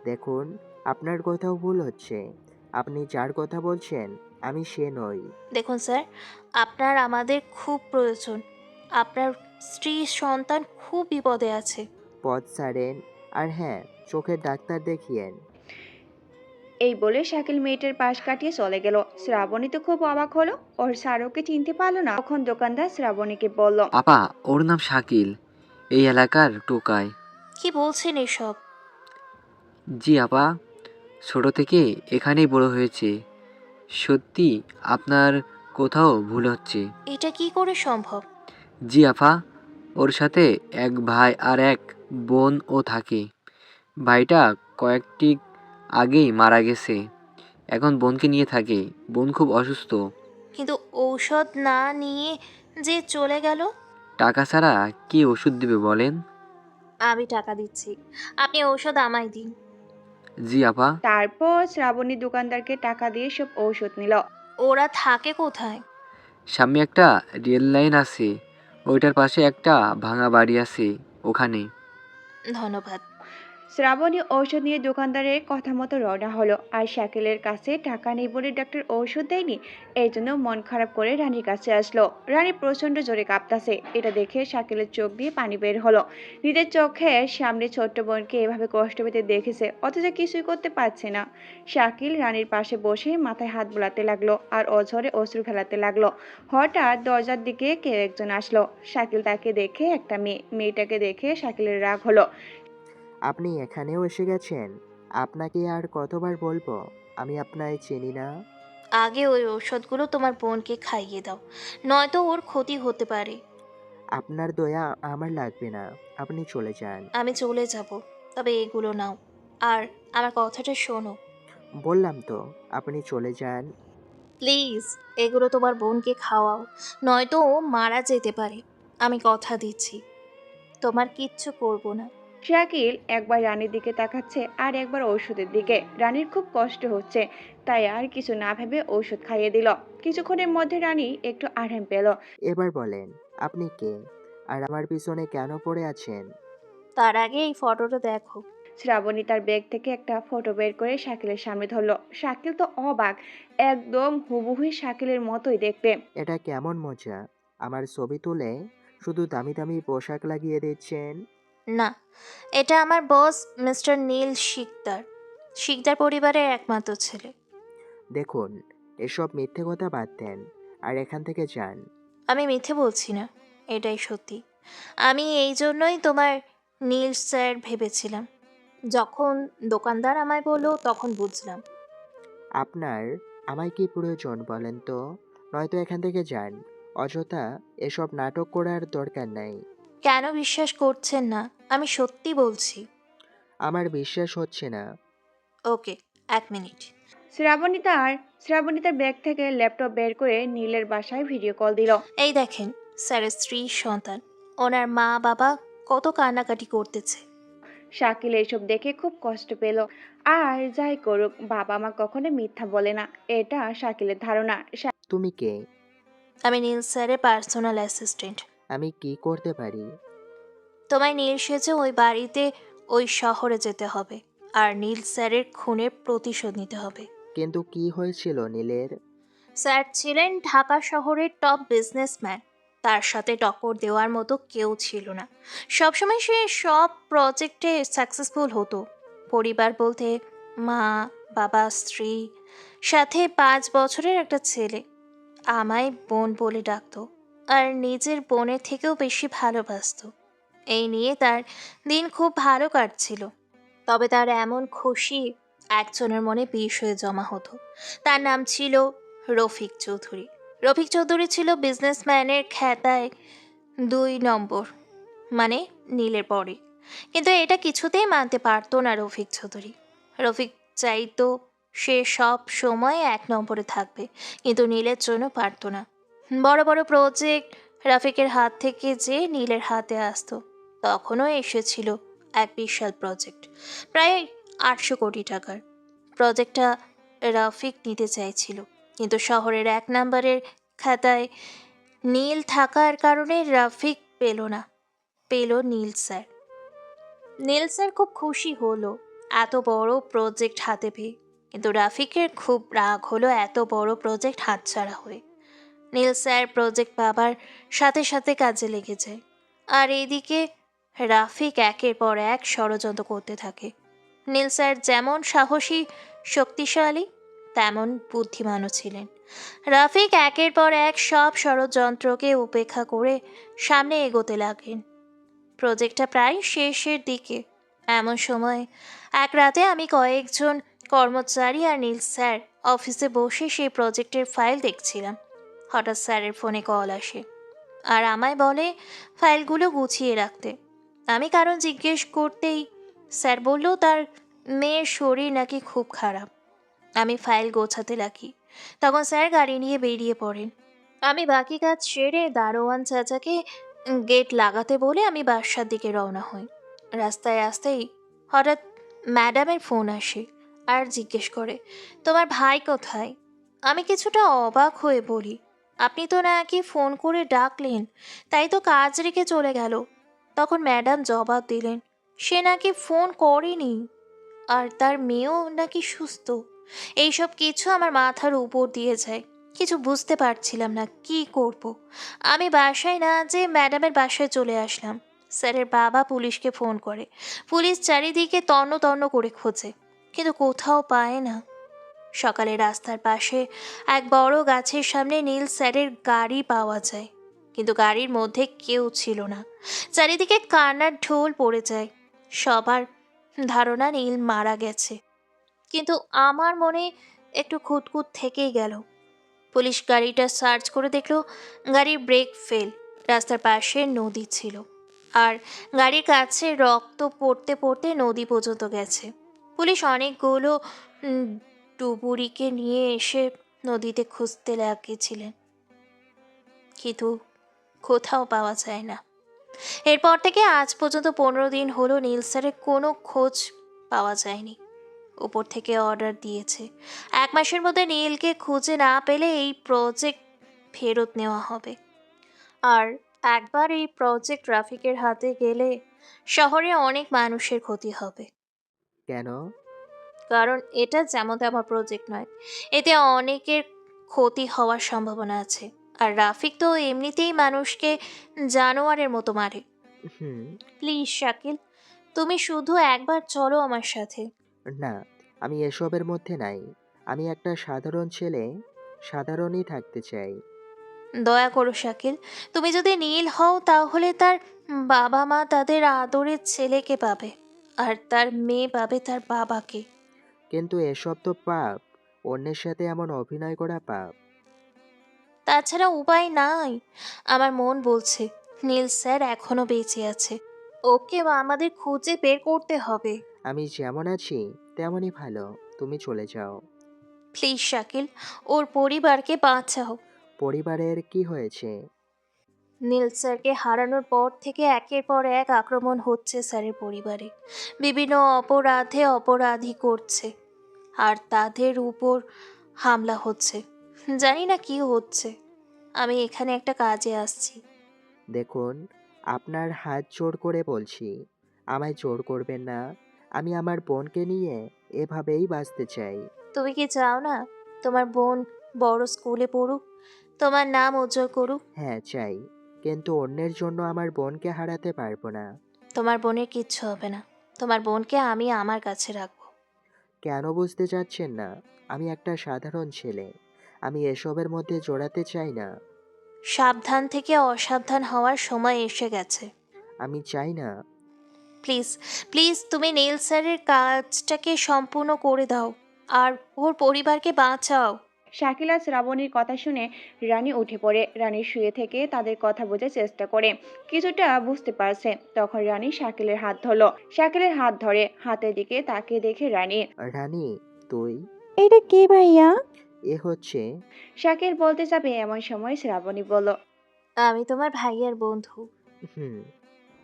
দেখুন, আপনার কোথাও ভুল হচ্ছে। আপনি যার কথা বলছেন আমি সে নই। দেখুন স্যার, আপনার আমাদের খুব প্রয়োজন। আপনার স্ত্রী সন্তান খুব বিপদে আছে। পথ ছাড়েন, আর হ্যাঁ, চোখের ডাক্তার দেখিয়েন। এই বলে শাকিল মেয়েটার পাশ কাটিয়ে চলে গেল। শ্রাবণী তো খুব অবাক হলো, ওর স্যারকে চিনতে পারলো না। তখন দোকানদার শ্রাবণীকে বলল। আপা, ওর নাম শাকিল, এই এলাকার টোকাই। কি বলছেন এসব? জি আপা, ছোট থেকে এখানেই বড় হয়েছে। সত্যি আপনার কোথাও ভুল হচ্ছে। এটা কি করে সম্ভব? জি আপা, ওর সাথে এক ভাই আর এক বোন ও থাকে। ভাইটা কয়েকটি আগেই মারা গেছে, এখন বোনকে নিয়ে থাকে। বোন খুব অসুস্থ। কিন্তু ঔষধ না নিয়ে যে চলে গেল। টাকা ছাড়া কি ওষুধ দিবে বলেন? আমি টাকা দিচ্ছি, আপনি ঔষধ আমায় দিন। জি আপা। তারপর শ্রাবণী দোকানদারকে টাকা দিয়ে সব ঔষধ নিল। ওরা থাকে কোথায়? সামনে একটা রেল লাইন আছে, ওইটার পাশে একটা ভাঙা বাড়ি আছে, ওখানে। ধন্যবাদ। শ্রাবণী ঔষধ নিয়ে দোকানদারের কথা মতো রওনা হলো। আর শাকিলের কাছে টাকা নেই বলে ডাক্তার ঔষধ দেয়নি, এই জন্য মন খারাপ করে রানীর কাছে আসলো। রানী প্রচন্ড জোরে কাঁপতাছে, এটা দেখে শাকিলের চোখ দিয়ে পানি বের হলো। নিজের চোখের সামনে ছোট্ট বোনকে এভাবে কষ্ট পেতে দেখেছে, অথচ কিছুই করতে পারছে না। শাকিল রানীর পাশে বসে মাথায় হাত বোলাতে লাগলো আর অঝরে অশ্রু ফেলাতে লাগলো। হঠাৎ দরজার দিকে কেউ একজন আসলো। শাকিল তাকে দেখে একটা মেয়েটাকে দেখে শাকিলের রাগ হলো। আপনি এখানেও এসে গেছেন? আপনাকে আর কতবার বলবো আমি আপনায় চিনি না? আগে ওই ঔষধগুলো তোমার বোনকে খাইয়ে দাও, নয়তো ওর ক্ষতি হতে পারে। আপনার দয়া আমার লাগবে না, আপনি চলে যান। আমি চলে যাব, তবে এগুলো নাও। আর আমার কথাটা শোনো। বললাম তো, আপনি চলে যান। প্লিজ, এগুলো তোমার বোনকে খাওয়াও, নয়তো ও মারা যেতে পারে। আমি কথা দিচ্ছি, তোমার কিচ্ছু করব না। শাকিল একবার রানীর দিকে তাকাচ্ছে আর একবার ঔষধের দিকে। রানীর খুব কষ্ট হচ্ছে, তাই আর কিছু না ভেবে ঔষধ খাইয়ে দিল। কিছুক্ষণের মধ্যে রানী একটু আরাম পেল। এবার বলেন, আপনি কে? আর আমার পিছনে কেন পড়ে আছেন? তার আগে এই ফটোটা দেখো। শ্রাবণী তার ব্যাগ থেকে একটা ফটো বের করে শাকিলের সামনে ধরলো। শাকিল তো অবাক, একদম হুবহু শাকিলের মতোই দেখতে। এটা কেমন মজা? আমার ছবি তুলে শুধু দামি দামি পোশাক লাগিয়ে দিচ্ছেন। না, এটা আমার বস মিস্টার নীল শিকদার, শিকদার পরিবারের একমাত্র ছেলে। দেখুন, এসব মিথ্যে কথা বাদ দেন আর এখান থেকে যান। আমি মিথ্যে বলছি না, এটাই সত্যি। আমি এই জন্যই তোমার নীল স্যার ভেবেছিলাম। যখন দোকানদার আমায় বললো তখন বুঝলাম। আপনার আমায় কি প্রয়োজন বলেন তো? নয়তো এখান থেকে যান। অযথা এসব নাটক করার দরকার নাই। কেন বিশ্বাস করছেন না? আমি সত্যি বলছি। আমার বিশ্বাস হচ্ছে না। ওকে, 1 মিনিট। শ্রাবণী তার ব্যাগ থেকে ল্যাপটপ বের করে নীলের বাসায় ভিডিও কল দিল। এই দেখেন, স্যারের স্ত্রী সন্তান, ওনার মা বাবা কত কান্নাকাটি করতেছে। শাকিল এইসব দেখে খুব কষ্ট পেল। আর যাই করুক, বাবা মা কখনো মিথ্যা বলে না, এটা শাকিলের ধারণা। তুমি কে? আমি নীল স্যারের পার্সোনাল অ্যাসিস্ট্যান্ট। আমি কি করতে পারি? তোমায় নীল সেজে ওই বাড়িতে, ওই শহরে যেতে হবে, আর নীল স্যারের খুনের প্রতিশোধ নিতে হবে। কিন্তু কি হয়েছিল নীলের? স্যার ছিলেন ঢাকা শহরের টপ বিজনেসম্যান, তার সাথে টক্কর দেওয়ার মতো কেউ ছিল না। সবসময় সে সব প্রজেক্টে সাকসেসফুল হতো। পরিবার বলতে মা, বাবা, স্ত্রী, সাথে 5 বছরের একটা ছেলে। আমায় বোন বলে ডাকতো, আর নিজের বোনের থেকেও বেশি ভালোবাসতো। এই নিয়ে তার দিন খুব ভালো কাটছিল। তবে তার এমন খুশি একজনের মনে বিষ হয়ে জমা হতো। তার নাম ছিল রফিক চৌধুরী। রফিক চৌধুরী ছিল বিজনেসম্যানের খাতায় 2 নম্বর, মানে নীলের পরে। কিন্তু এটা কিছুতেই মানতে পারতো না রফিক চৌধুরী। রফিক চাইতো সে সব সময় 1 নম্বরে থাকবে, কিন্তু নীলের জন্য পারতো না। বড় বড় প্রজেক্ট রাফিকের হাত থেকে যে নীলের হাতে আসতো, তখনও এসেছিল এক বিশাল প্রজেক্ট, প্রায় 800 কোটি টাকার। প্রজেক্টটা রাফিক নিতে চাইছিল, কিন্তু শহরের 1 নম্বরের খাতায় নীল থাকার কারণে রাফিক পেল না, পেল নীল স্যার। নীল স্যার খুব খুশি হলো এত বড় প্রজেক্ট হাতে পেয়ে, কিন্তু রাফিকের খুব রাগ হলো এত বড় প্রজেক্ট হাতছাড়া হয়ে। নীল স্যার প্রজেক্ট পাবার সাথে সাথে কাজে লেগে যায়, আর এইদিকে রাফিক একের পর এক ষড়যন্ত্র করতে থাকে। নীল স্যার যেমন সাহসী শক্তিশালী, তেমন বুদ্ধিমানও ছিলেন। রাফিক একের পর এক সব ষড়যন্ত্রকে উপেক্ষা করে সামনে এগোতে লাগলেন। প্রজেক্টটা প্রায় শেষের দিকে। এমন সময় এক রাতে আমি কয়েকজন কর্মচারী আর নীল স্যার অফিসে বসে সেই প্রজেক্টের ফাইল দেখছিলাম। হঠাৎ স্যারের ফোনে কল আসে, আর আমায় বলে ফাইলগুলো গুছিয়ে রাখতে। আমি কারণ জিজ্ঞেস করতেই স্যার বলল তার মেয়ের শরীর নাকি খুব খারাপ। আমি ফাইল গোছাতে লাগি, তখন স্যার গাড়ি নিয়ে বেরিয়ে পড়েন। আমি বাকি কাজ সেরে দারোয়ান চাচাকে গেট লাগাতে বলে আমি বাসার দিকে রওনা হই। রাস্তায় আসতেই হঠাৎ ম্যাডামের ফোন আসে আর জিজ্ঞেস করে, তোমার ভাই কোথায়? আমি কিছুটা অবাক হয়ে বলি, আপনি তো নাকি ফোন করে ডাকলেন, তাই তো কাজ রেখে চলে গেল। তখন ম্যাডাম জবাব দিলেন, সে নাকি ফোন করেনি, আর তার মেয়েও নাকি সুস্থ। এইসব কিছু আমার মাথার উপর দিয়ে যায়, কিছু বুঝতে পারছিলাম না কি করব। আমি বাসায় না যেয়ে ম্যাডামের বাসায় চলে আসলাম। স্যারের বাবা পুলিশকে ফোন করে। পুলিশ চারিদিকে তন্ন তন্ন করে খোঁজে, কিন্তু কোথাও পায় না। সকালে রাস্তার পাশে এক বড় গাছের সামনে নীল স্যারের গাড়ি পাওয়া যায়, কিন্তু গাড়ির মধ্যে কেউ ছিল না। চারিদিকে কান্নার ঢোল পড়ে যায়। সবার ধারণা নীল মারা গেছে, কিন্তু আমার মনে একটু খুঁতখুত থেকেই গেল। পুলিশ গাড়িটা সার্চ করে দেখলো গাড়ির ব্রেক ফেল। রাস্তার পাশে নদী ছিল, আর গাড়ির কাছে রক্ত পড়তে পড়তে নদী পর্যন্ত গেছে। পুলিশ অনেকগুলো ডুবুরিকে নিয়ে এসে নদীতে খুঁজতে লাগিয়েছিলেন, কিন্তু কোথাও পাওয়া যায় না। এরপর থেকে আজ পর্যন্ত 15 দিন হলো নীল স্যারের কোনো খোঁজ পাওয়া যায়নি। উপর থেকে অর্ডার দিয়েছে 1 মাসের মধ্যে নীলকে খুঁজে না পেলে এই প্রজেক্ট ফেরত নেওয়া হবে। আর একবার এই প্রজেক্ট ট্রাফিকের হাতে গেলে শহরে অনেক মানুষের ক্ষতি হবে, কেন? কারণ এটা যেমন তেমন প্রজেক্ট নয়, এতে অনেকের ক্ষতি হওয়ার সম্ভাবনা আছে। আর রাফিক তো এমনিতেই মানুষকে জানোয়ারের মতো মারে। হুম। প্লিজ শাকিল, তুমি শুধু একবার চলো আমার সাথে। না, আমি এসবের মধ্যে নাই। আমি একটা সাধারণ ছেলে, সাধারণই থাকতে চাই। দয়া করো শাকিল, তুমি যদি নীল হও তাহলে তার বাবা মা তাদের আদরের ছেলেকে পাবে, আর তার মেয়ে পাবে তার বাবাকে। কিন্তু এসব তো পাপ। অন্যের সাথে এমন অভিনয় করা পাপ। তাছাড়া উপায় নাই। আমার মন বলছে নীল স্যার এখনো বেঁচে আছে, ওকে আমাদের খুঁজে বের করতে হবে। আমি যেমন আছি তেমনই ভালো। তুমি চলে যাও। প্লিজ শাকিল, ওর পরিবারকে বাঁচাও। পরিবারের কি হয়েছে? নীল স্যারকে হারানোর পর থেকে একের পর এক আক্রমণ হচ্ছে স্যারের পরিবারে। বিভিন্ন অপরাধে অপরাধী করছে, আর তাদের উপর হামলা হচ্ছে। জানি না কি হচ্ছে। আমি এখানে একটা কাজে আসছি। দেখুন, আপনার হাত জোড় করে বলছি, আমায় জোর করবেন না। আমি আমার বোনকে নিয়ে এভাবেই বাঁচতে চাই। তুমি কি চাও না তোমার বোন বড় স্কুলে পড়ুক, তোমার নাম উজ্জ্বল করুক? হ্যাঁ, চাই। কিন্তু অন্যের জন্য আমার বোনকে হারাতে পারবো না। তোমার বোনের কিচ্ছু হবে না। তোমার বোনকে আমি আমার কাছে রাখবো। কেন বুঝতে চাচ্ছেন না? আমি একটা সাধারণ ছেলে। আমি এসবের মধ্যে জড়াতে চাই না। সাবধান থেকে অসাবধান হওয়ার সময় এসে গেছে। আমি চাই না। প্লিজ, প্লিজ তুমি নীল স্যারের কাজটাকে সম্পূর্ণ করে দাও, আর ওর পরিবারকে বাঁচাও। শাকিল আর শ্রাবণীর কথা শুনে রানী উঠে পড়ে। রানী শুয়ে থেকে তাদের কথা বোঝার চেষ্টা করে, কিছুটা বুঝতে পারছে। তখন রানী শাকিলের হাত ধরলো। শাকিলের হাত ধরে হাতের দিকে তাকিয়ে দেখে রানী। রানী, তুই? এটা কে ভাইয়া? এ হচ্ছে শাকিল বলতে যাবে এমন সময় শ্রাবণী বলল, আমি তোমার ভাইয়ের বন্ধু। হুম।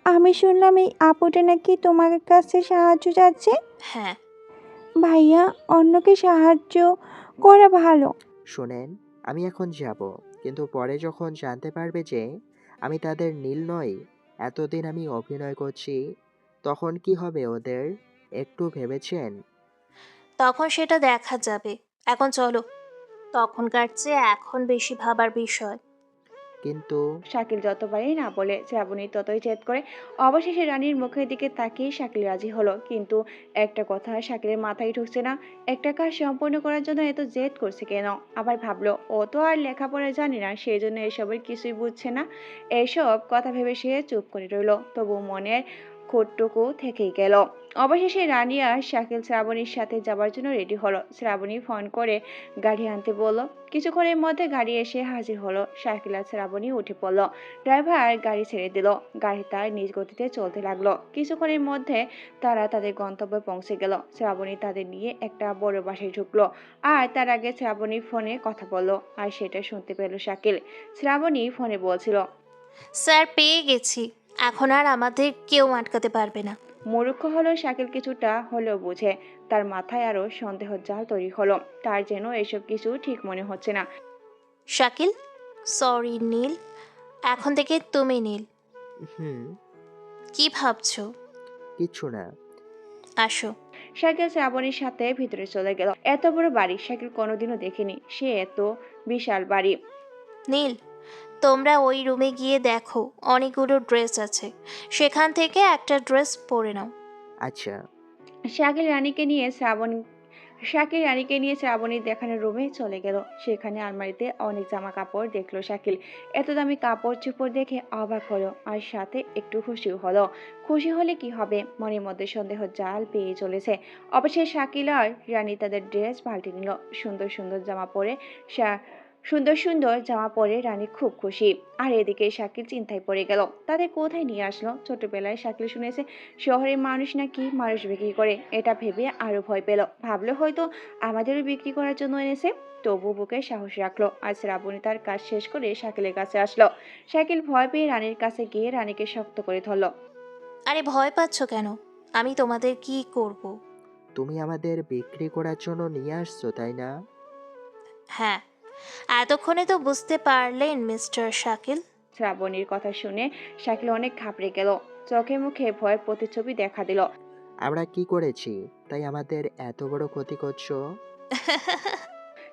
আমি শুনলাম এই আপুটা নাকি তোমার কাছে সাহায্য চাচ্ছে। হ্যাঁ। ভাইয়া, অন্যকে সাহায্য করা ভালো। শোনেন, আমি এখন যাব, কিন্তু পরে যখন জানতে পারবে যে আমি তাদের নীল নই, এতদিন আমি অভিনয় করছি, তখন কি হবে ওদের একটু ভেবেছেন? তখন সেটা দেখা যাবে। এখন চলো। তখনকার চেয়ে এখন বেশি ভাবার বিষয়। কিন্তু শাকিল যতবারই না বলে শ্রাবণী ততই জেদ করে। অবশেষে রানীর মুখের দিকে তাকিয়ে শাকিল রাজি হলো, কিন্তু একটা কথা শাকিলের মাথায় ঢুকছে না, একটা কাজ সম্পূর্ণ করার জন্য এত জেদ করছে কেন। আবার ভাবলো ও তো আর লেখাপড়া জানে না, সেই জন্য এসবের কিছুই বুঝছে না। এসব কথা ভেবে সে চুপ করে রইল, তবু মনের খুঁতটুকু থেকেই গেল। অবশেষে রানী আর শাকিল শ্রাবণীর সাথে যাবার জন্য রেডি হলো। শ্রাবণী ফোন করে গাড়ি আনতে বলল। কিছুক্ষণের মধ্যে গাড়ি এসে হাজির হলো। শাকিল আর শ্রাবণী উঠে পড়ল। ড্রাইভার গাড়ি ছেড়ে দিল। গাড়ি তার নিজ গতিতে চলতে লাগলো। কিছুক্ষণের মধ্যে তারা তাদের গন্তব্যে পৌঁছে গেল। শ্রাবণী তাদের নিয়ে একটা বড় বাসায় ঢুকলো। আর তার আগে শ্রাবণী ফোনে কথা বলল, আর সেটা শুনতে পেল শাকিল। শ্রাবণী ফোনে বলছিল, স্যার, পেয়ে গেছি। এখন আর আমাদের কেউ আটকাতে পারবে না। মূর্খ হলো শাকিল কিছুটা হলেও বুঝে। তার মাথায় আরো সন্দেহ জাল তৈরি হলো। তার যেন এসব কিছু ঠিক মনে হচ্ছে না। শাকিল, সরি নীল, এখন থেকে তুমি নীল। হুম, কি ভাবছো? কিচ্ছু না। আসো। শাকিল শ্রাবণীর সাথে ভিতরে চলে গেল। এত বড় বাড়ি শাকিল কোনোদিনও দেখেনি, সে এত বিশাল বাড়ি। নীল, তোমরা ওই রুমে গিয়ে দেখো, অনেকগুলো ড্রেস আছে। সেখান থেকে একটা ড্রেস পরে নাও। আচ্ছা। শাকিল রানীকে নিয়ে শ্রাবণীর দেখানোর রুমে চলে গেল। সেখানে আলমারিতে অনেক জামা কাপড় দেখলো শাকিল। এত দামি কাপড় চোপড় দেখে অবাক হলো, আর সাথে একটু খুশিও হলো। খুশি হলে কি হবে, মনের মধ্যে সন্দেহ জাল পেয়ে চলেছে। অবশেষে শাকিল আর রানী তাদের ড্রেস পাল্টে নিল। সুন্দর সুন্দর জামা পরে রানী খুব খুশি। আর এদিকে শাকিল চিন্তায় পড়ে গেল, তাদের কোথায় নিয়ে আসলো। ছোটবেলায় শাকিল শুনেছে শহরের মানুষ নাকি মানুষ বিক্রি করে, এটা ভেবে আরো ভয় পেল। ভাবলো হয়তো আমাদেরও বিক্রি করার জন্য এনেছে। তবু বুকে সাহস রাখলো, আর শ্রাবণী তার কাজ শেষ করে শাকিলের কাছে আসলো। শাকিল ভয় পেয়ে রানীর কাছে গিয়ে রানীকে শক্ত করে ধরলো। আরে ভয় পাচ্ছ কেন? আমি তোমাদের কি করব? তুমি আমাদের বিক্রি করার জন্য নিয়ে আসছো, তাই না? হ্যাঁ, এতক্ষণে তো বুঝতে পারলেন মিস্টার শাকিল। শ্রাবণীর কথা শুনে শাকিল অনেক ঘাবড়ে গেল। চোখে মুখে ভয়ের প্রতিচ্ছবি দেখা দিল। আমরা কি করেছি তাই আমাদের এত বড় ক্ষতি করছো?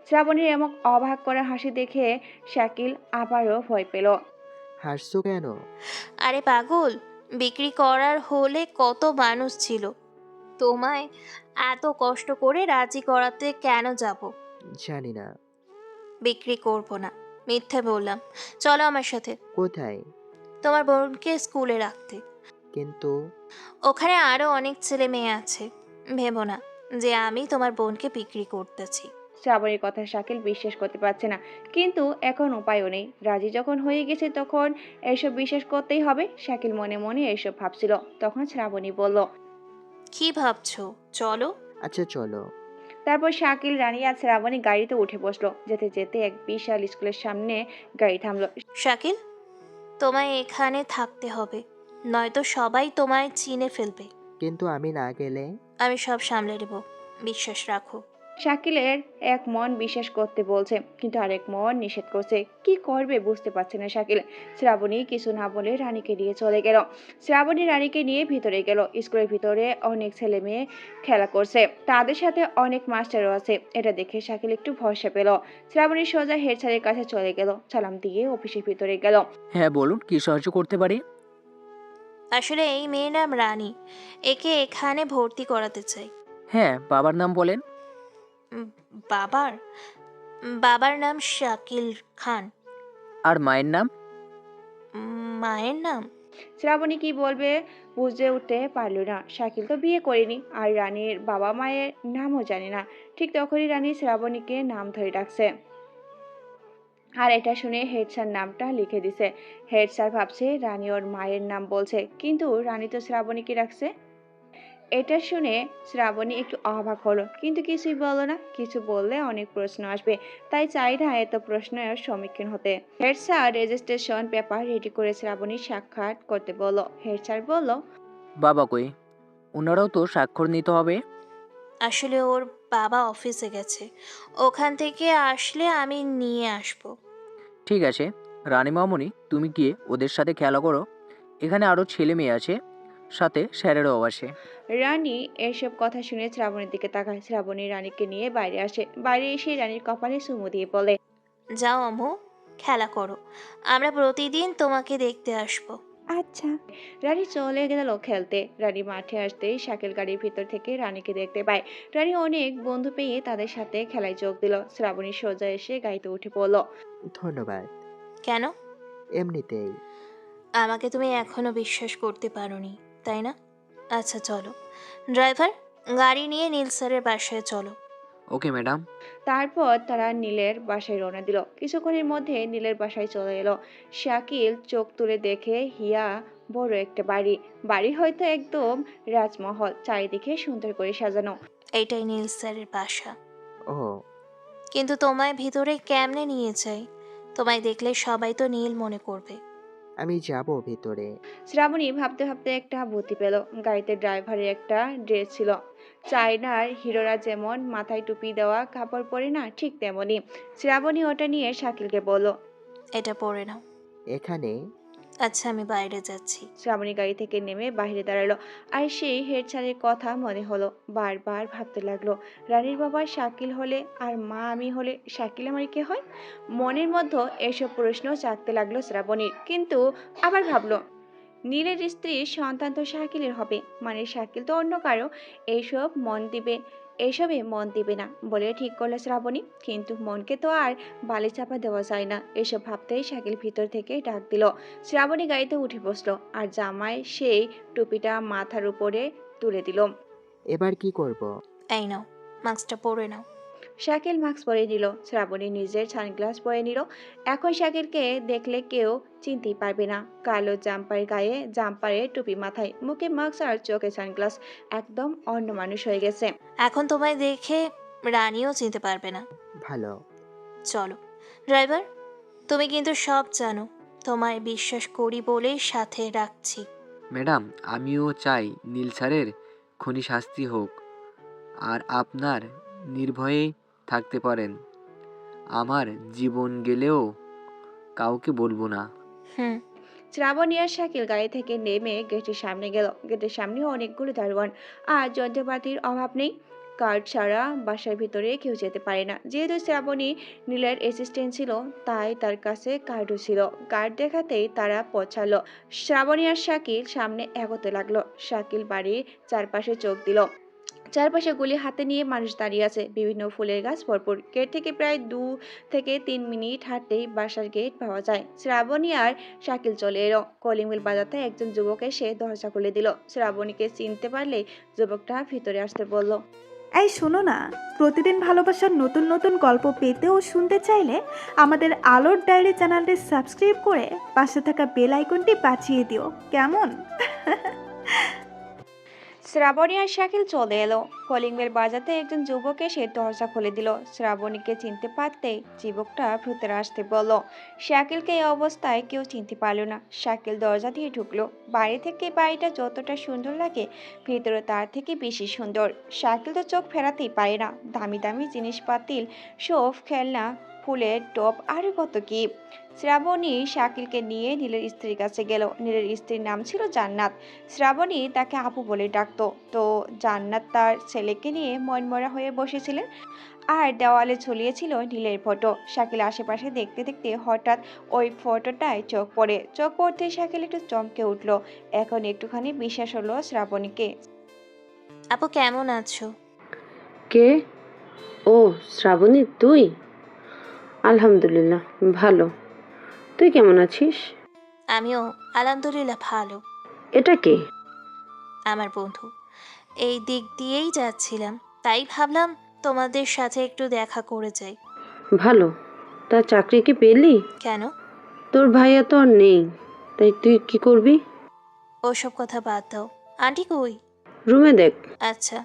শ্রাবণীর এমন অবাক করা হাসি দেখে শাকিল আবারও ভয় পেল। হাসছো কেন? আরে পাগল, বিক্রি করার হলে কত মানুষ ছিল। তোমায় এত কষ্ট করে রাজি করাতে কেন যাব? জানি না। বিক্রি করব না, মিথ্যে বললাম। চলো আমার সাথে। কোথায়? তোমার বোনকে স্কুলে রাখতে। কিন্তু ওখানে আরো অনেক ছেলে মেয়ে আছে। ভেবো না যে আমি তোমার বোনকে বিক্রি করতেছি। শ্রাবণীর কথা শাকিল বিশ্বাস করতে পারছে না, কিন্তু এখন উপায়ও নেই। রাজি যখন হয়ে গেছে তখন এসব বিশ্বাস করতেই হবে। শাকিল মনে মনে এসব ভাবছিল, তখন শ্রাবণী বলল, কি ভাবছো? চলো। আচ্ছা, চলো। তারপর শাকিল, রানী আর শ্রাবণী গাড়িতে উঠে বসলো। যেতে যেতে এক বিশাল স্কুলের সামনে গাড়ি থামলো। শাকিল, তোমায় এখানে থাকতে হবে, নয়তো সবাই তোমায় চিনে ফেলবে। কিন্তু আমি না গেলে? আমি সব সামলে নেব, বিশ্বাস রাখো। শাকিলের এক মন বিশ্বাস করতে বলছে, কিন্তু আরেক মন নিষেধ করছে। কি করবে বুঝতে পারছে না শাকিল। শ্রাবণী কিছু না বলে রানীকে নিয়ে চলে গেল। শ্রাবণী রানীকে নিয়ে ভিতরে গেল। স্কুলের ভিতরে অনেক ছেলে মেয়ে খেলা করছে, তাদের সাথে অনেক মাস্টারও আছে। এটা দেখে শাকিল একটু ভরসা পেল। শ্রাবণী সোজা হেড স্যারের কাছে চলে গেল, সালাম দিয়ে অফিসের ভিতরে গেল। হ্যাঁ বলুন, কি সাহায্য করতে পারি? আসলে এই মেয়ের নাম রানী, একে এখানে ভর্তি করাতে চাই। হ্যাঁ, বাবার নাম বলেন। উম, বাবার বাবার নাম শাকিল খান। আর মায়ের নাম? মায়ের নাম? শ্রাবণী কি বলবে বুঝে উঠতে পারল না। শাকিল তো বিয়ে করেনি, আর রানীর বাবা মায়ের নামও জানে না। ঠিক তখনই রানী শ্রাবণীকে নাম ধরে ডাকছে, আর এটা শুনে হেড স্যার নামটা লিখে দিছে। হেড স্যার ভাবছে রানী ওর মায়ের নাম বলছে, কিন্তু রানী তো শ্রাবণীকে রাখছে। এটা শুনে শ্রাবণী একটু অবাক হলো, কিন্তু কিছুই বলল না। কিছু বললে অনেক প্রশ্ন আসবে, তাই চাই না এত প্রশ্নের সম্মুখীন হতে। Head sir registration paper ready করে শ্রাবণীর সাক্ষাৎ করতে বলল। হেড স্যার বলল, বাবা কই? ওনারাও তো স্বাক্ষর নিতে হবে। আসলে ওর বাবা অফিসে গেছে, ওখান থেকে আসলে আমি নিয়ে আসবো। ঠিক আছে, রানী মামুনি তুমি গিয়ে ওদের সাথে খেলা করো। এখানে আরও ছেলে মেয়ে আছে, সাথে স্যারেরাও আসে। রানী এসব কথা শুনে শ্রাবণীর দিকে তাকায়। শ্রাবণী রানীকে নিয়ে বাইরে আসে। বাইরে এসে রানীর কপালে চুমু দিয়ে বলে, যাও আম্মু, খেলা করো, আমরা প্রতিদিন তোমাকে দেখতে আসবো। আচ্ছা। রানী চলে গেল খেলতে। রানী মাঠে আসতেই শাকিল গাড়ির ভিতর থেকে রানীকে দেখতে পায়। রানী অনেক বন্ধু পেয়ে তাদের সাথে খেলায় যোগ দিল। শ্রাবণী সোজা এসে গাড়িতে উঠে পড়ল। ধন্যবাদ। কেন? এমনিতেই। আমাকে তুমি এখনো বিশ্বাস করতে পারোনি, তাই না? আচ্ছা চলো, ড্রাইভার, গাড়ি নিয়ে নীল স্যারের বাসায় চলো। Okay madam. তারপর তারা নীলের বাসায় রওনা দিল। কিছুক্ষণের মধ্যে নীলের বাসায় চলে এলো। শাকিল চোখ তুলে দেখে হিয়া বড় একটা বাড়ি। বাড়ি হয়তো একদম রাজমহল, চারিদিকে সুন্দর করে সাজানো। এইটাই নীল স্যারের বাসা। ও, কিন্তু তোমায় ভিতরে কেমনে নিয়ে যাই? তোমায় দেখলে সবাই তো নীল মনে করবে। আমি যাব ভিতরে। শ্রাবণী ভাবতে ভাবতে একটা বুদ্ধি পেল। গাড়িতে ড্রাইভারের একটা ড্রেস ছিল। চায়নার হিরোরা যেমন মাথায় টুপি দেওয়া কাপড় পরে না, ঠিক তেমনি। শ্রাবণী ওটা নিয়ে শাকিলকে বলল। এটা পরে নাও। এখানে? আচ্ছা আমি বাইরে যাচ্ছি। শ্রাবণী গাড়ি থেকে নেমে বাইরে দাঁড়ালো। আর সেই হেড স্যারের কথা মনে হলো। বারবার ভাবতে লাগলো, রানীর বাবা শাকিল হলে আর মা আমি হলে শাকিল আমার কে হয়? মনের মধ্যে এসব প্রশ্ন জাগতে লাগলো শ্রাবণীর। কিন্তু আবার ভাবলো, নীলের স্ত্রীর সন্তান তো শাকিলের হবে, মানে শাকিল তো অন্য কারো। এইসবে মন দিবে না বলে ঠিক করলো শ্রাবণী। কিন্তু মনকে তো আর বালি চাপা দেওয়া যায় না। এসব ভাবতেই শাকিল ভিতর থেকে ডাক দিল। শ্রাবণী গাড়িতে উঠে বসলো আর জামায় সেই টুপিটা মাথার উপরে তুলে দিল। এবার কি করব? এই নাও, মাস্কটা পরে নাও। শাকিল মাস্ক পরে নিল। শ্রাবণী নিজের সানগ্লাস পরে নিল। এখন শাকিলকে দেখলে কেউ চিনতেই পারবে না। কালো জাম্পার গায়ে, জাম্পারে টুপি মাথায়, মুখে মাস্ক আর চোখে সানগ্লাস, একদম অন্য মানুষ হয়ে গেছে। এখন তোমায় দেখে রানীও চিনতে পারবে না। ভালো। চলো, ড্রাইভার, তুমি কিন্তু সব জানো, তোমায় বিশ্বাস করি বলেই সাথে রাখছি। ম্যাডাম, আমিও চাই নীল স্যারের খুনি শাস্তি হোক, আর আপনার নির্ভয়ে থাকতে পারেন। আমার জীবন গেলেও কাউকে বলবো না। হুম। শ্রাবণী আর শাকিল গাড়ি থেকে নেমে গেটের সামনে গেল। গেটের সামনে অনেকগুলো দারোয়ান, আর যন্ত্রপাতির অভাব নেই। কার্ড ছাড়া বাসার ভিতরে কেউ যেতে পারে না। যেহেতু শ্রাবণী নীলের অ্যাসিস্ট্যান্ট ছিল, তাই তার কাছে কার্ডও ছিল। কার্ড দেখাতেই তারা পৌঁছালো। শ্রাবণী আর শাকিল সামনে এগোতে লাগলো। শাকিল বাড়ির চারপাশে চোখ দিল। চারপাশে গুলি হাতে নিয়ে মানুষ দাঁড়িয়ে আছে, বিভিন্ন ফুলের গাছ ভরপুর। গেট থেকে প্রায় 2 থেকে 3 মিনিট হাঁটতেই বাসার গেট পাওয়া যায়। শ্রাবণী আর শাকিল চলে এলো। কলিং বেল বাজাতে একজন যুবক এসে দরজা খুলে দিল। শ্রাবণীকে চিনতে পারলে যুবকটা ভিতরে আসতে বলল। এই শোনো না, প্রতিদিন ভালোবাসার নতুন নতুন গল্প পেতে ও শুনতে চাইলে আমাদের আলোর ডায়েরি চ্যানেলটি সাবস্ক্রাইব করে পাশে থাকা বেল আইকনটি বাজিয়ে দিও, কেমন? শ্রাবণী আর শাকিল চলে এলো। কলিং বেল বাজাতে একজন যুবক এসে দরজা খুলে দিল। শ্রাবণীকে চিনতে পারতেই যুবকটা ভেতরে আসতে বলল। শাকিলকে এই অবস্থায় কেউ চিনতে পারলো না। শাকিল দরজা দিয়ে ঢুকলো। বাইরে থেকে বাড়িটা যতটা সুন্দর লাগে, ভেতরে তার থেকে বেশি সুন্দর। শাকিল তো চোখ ফেরাতেই পারে না। দামি দামি জিনিসপাতিল, সোফ, খেলনা, ফুলের টব, আরো কত কি। শ্রাবণী শাকিলকে নিয়ে নীলের স্ত্রীর কাছে গেল। নীলের স্ত্রীর নাম ছিল জান্নাত। শ্রাবণী তাকে আপু বলে ডাকতো। তো জান্নাত তার ছেলেকে নিয়ে মনমরা হয়ে বসেছিলেন, আর দেওয়ালে ঝুলিয়েছিল নীলের ফটো। শাকিল আশেপাশে দেখতে দেখতে হঠাৎ ওই ফটোটায় চোখ পড়ে। চোখ পড়তে শাকিল একটু চমকে উঠল। এখন একটুখানি বিশ্বাস হলো শ্রাবণীকে। আপু কেমন আছো? কে? ও শ্রাবণী, তুই? আলহামদুলিল্লাহ ভালো। তুই কেমন আছিস? আমিও আলহামদুলিল্লাহ ভালো। এটা কে? আমার বন্ধু। এই দিক দিয়েই যাচ্ছিলাম, তাই ভাবলাম তোমাদের সাথে একটু দেখা করে যাই। ভালো। তা চাকরি কি পেলি? কেন? তোর ভাইয়া তো আর নেই, তাই তুই কি করবি? ওসব কথা বাদ দাও। আন্টি কই? রুমে দেখ। আচ্ছা,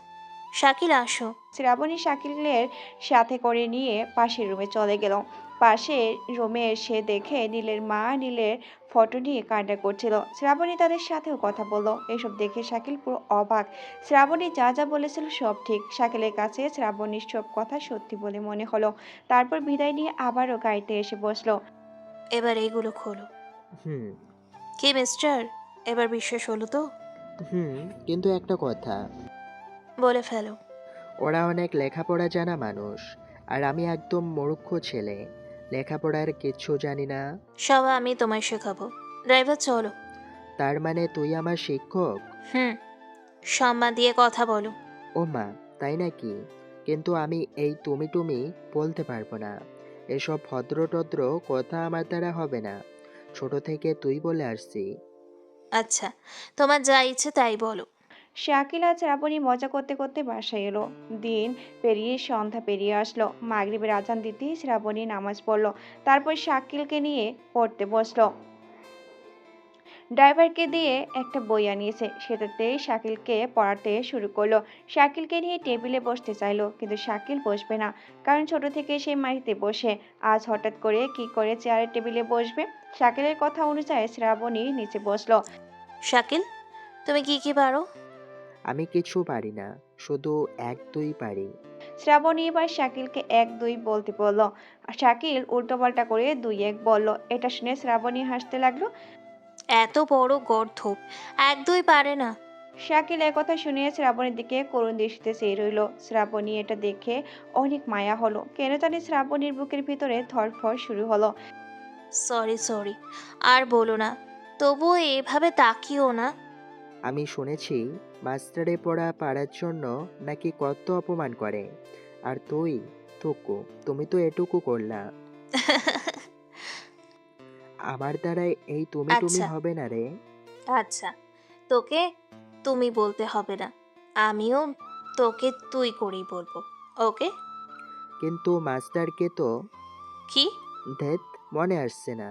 শাকিল আসো। শ্রাবণী শাকিলের সাথে করে নিয়ে পাশের রুমে চলে গেল। পাশের রুমে এসে দেখে নীলের মা নীলের ফটো নিয়ে কান্না করছিল। শ্রাবণী তাদের সাথেও কথা বলল। এসব দেখে শাকিল পুরো অবাক। শ্রাবণী যা যা বলেছিল সব ঠিক। শাকিলের কাছে শ্রাবণীর সব কথা সত্যি বলে মনে হলো। তারপর বিদায় নিয়ে আবারও গাড়িতে এসে বসলো। এবার এইগুলো খোলো। হুম। কি মিস্টার, এবার বিশ্বাস হলো তো? হুম, কিন্তু একটা কথা, বলে ফেলো। ওরা অনেক লেখাপড়া জানা মানুষ, আর আমি একদম মূর্খ ছেলে, লেখাপড়ার কিচ্ছু জানি না। সব আমি তোমায় শেখাবো। ড্রাইভার চলো। তার মানে তুই আমার শিক্ষক? হুম, সম্মান দিয়ে কথা বলো। ও মা, তাই নাকি? কিন্তু আমি এই তুমি টুমি বলতে পারবো না। এসব ভদ্র-টদ্র কথা আমার দ্বারা হবে না। ছোট থেকে তুই বলে আসছি। আচ্ছা, তোমার যা ইচ্ছে তাই বলো। শাকিল আর শ্রাবণী মজা করতে করতে বাসায় এলো। দিন পেরিয়ে সন্ধ্যা পেরিয়ে আসলো। মাগরিবের আজান দিতেই শ্রাবণী নামাজ পড়লো। তারপর শাকিলকে নিয়ে পড়তে বসলো। ড্রাইভারকে দিয়ে একটা বই আনিয়েছে, সেটাতেই শাকিলকে পড়াতে শুরু করলো। শাকিলকে নিয়ে টেবিলে বসতে চাইলো, কিন্তু শাকিল বসবে না, কারণ ছোট থেকে সে মাটিতে বসে। আজ হঠাৎ করে কি করে চেয়ারের টেবিলে বসবে? শাকিলের কথা অনুযায়ী শ্রাবণী নিচে বসলো। শাকিল, তুমি কি কি পারো? আমি কিছু পারি না, শুধু 1-2 পারি। শ্রাবণী এবার শাকিলকে 1-2 বলতে বলল। শাকিল উল্টোপাল্টা করে 2-1 বলল। এটা শুনে শ্রাবণী হাসতে লাগলো। এত বড় গর্ধপ, 1-2 পারে না। শাকিল একথা শুনে শ্রাবণীর দিকে করুণ দৃষ্টিতে চেয়ে রইল। শ্রাবণী এটা দেখে অনেক মায়া হলো। কেন জানি শ্রাবণীর বুকের ভিতরে ধড়ফড় শুরু হলো। সরি সরি, আর বলো না। তবুও এভাবে তাকিও না। আমি শুনেছি মাস্টারে পড়া পারার জন্য নাকি কত অপমান করে, আর তুমি তো এটুকু করলা। আমার দ্বারাই এই তুমি আচ্ছা হবে না রে। আচ্ছা, তোকে তুমি বলতে হবে না, আমিও তোকে তুই করেই বলবো। ওকে? কিন্তু মাস্টারকে তো কি? ধ্যাত, মনে আসছে না।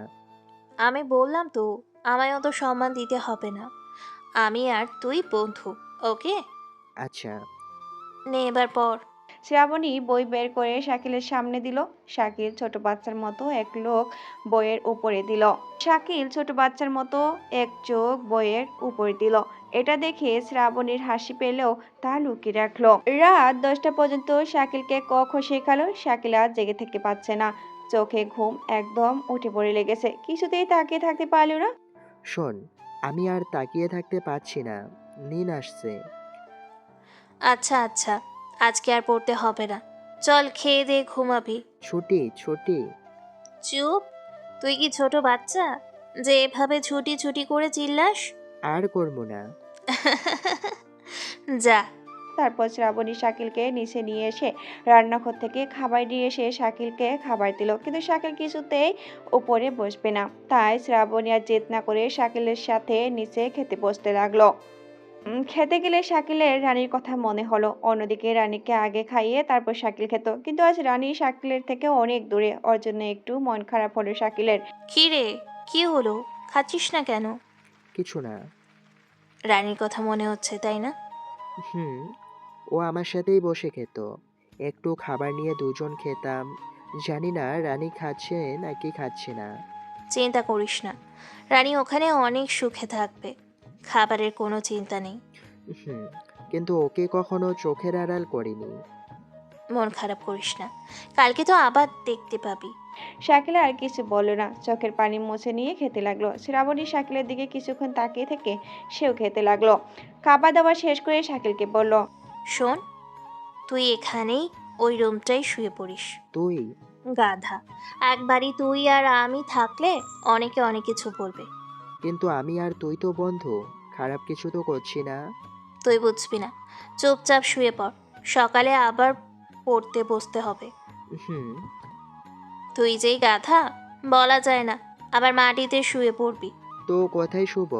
আমি বললাম তো, আমায় অত সম্মান দিতে হবে না। আমি আর তুই বন্ধু। ওকে? আচ্ছা। নে এবার পর। শ্রাবণী বই বের করে শাকিলের সামনে দিল। শাকিল ছোট বাচ্চার মতো এক লোক বইয়ের উপরে দিল। শাকিল ছোট বাচ্চার মতো এক চোখ বইয়ের উপরে দিল। এটা দেখে শ্রাবণীর হাসি পেলেও তা লুকিয়ে রাখলো। রাত 10টা পর্যন্ত শাকিলকে ক খ শেখালো। শাকিল আর জেগে থেকে পাচ্ছে না। চোখে ঘুম একদম উঠে পড়ে লেগেছে। কিছুতেই তাকিয়ে থাকতে পারল না। শোন, আমি আর তাকিয়ে থাকতে পারছি না, নিন আসছে। আচ্ছা আচ্ছা, আজকে আর পড়তে হবে না। চল খেয়ে দে ঘুমাবি। ছুটি ছুটি। চুপ, তুই কি ছোট বাচ্চা যে এভাবে ছুটি ছুটি করে চিল্লাস? আর করবো না। যা। তারপর শ্রাবণী শাকিলকে নিচে নিয়ে এসে রান্নাঘর থেকে খাবার নিয়ে এসে শাকিলকে খাবার দিল, কিন্তু শাকিল কিছুতেই উপরে বসবে না। তাই শ্রাবণী আর জেদ না করে শাকিলের সাথে নিচে খেতে বসতে লাগলো। খেতে গেলে শাকিলের রানীর কথা মনে হলো। অন্যদিকে রানীকে আগে খাইয়ে তারপর শাকিল খেত, কিন্তু আজ রানী শাকিলের থেকে অনেক দূরে। ওর জন্য একটু মন খারাপ হলো শাকিলের। কি রে, কি হলো? খাচ্ছিস না কেন? কিছু না। রানীর কথা মনে হচ্ছে, তাই না? হুম, ও আমার সাথেই বসে খেত। একটু খাবার নিয়ে দুজন খেতাম। জানি না রানী খাচ্ছে নাকি খাচ্ছে না। চিন্তা করিস না, রানী ওখানে অনেক সুখে থাকবে। খাবারের কোনো চিন্তা নেই। হুম, কিন্তু ওকে কখনো চোখের আড়াল করিনি। মন খারাপ করিস না, কালকে তো আবার দেখতে পাবি। শাকিল আর কিছু বলল না, চোখের পানি মুছে নিয়ে খেতে লাগলো। শ্রাবণী শাকিলের দিকে কিছুক্ষণ তাকিয়ে থেকে সেও খেতে লাগলো। খাবার দাবার শেষ করে শাকিলকে বলল, শোন, তুই এখানেই ওই রুমটাই শুয়ে পড়িস। তুই? গাধা, একবারই তুই আর আমি থাকলে অনেকে অনেক কিছু বলবে। কিন্তু আমি আর তুই তো বন্ধু, খারাপ কিছু তো করছি না। তুই বুঝবি না, চুপচাপ শুয়ে পড়, সকালে আবার পড়তে বসতে হবে। হুম। তুই যেই গাধা, বলা যায় না, আবার মাটিতে শুয়ে পড়বি। তো কোথায় শুব?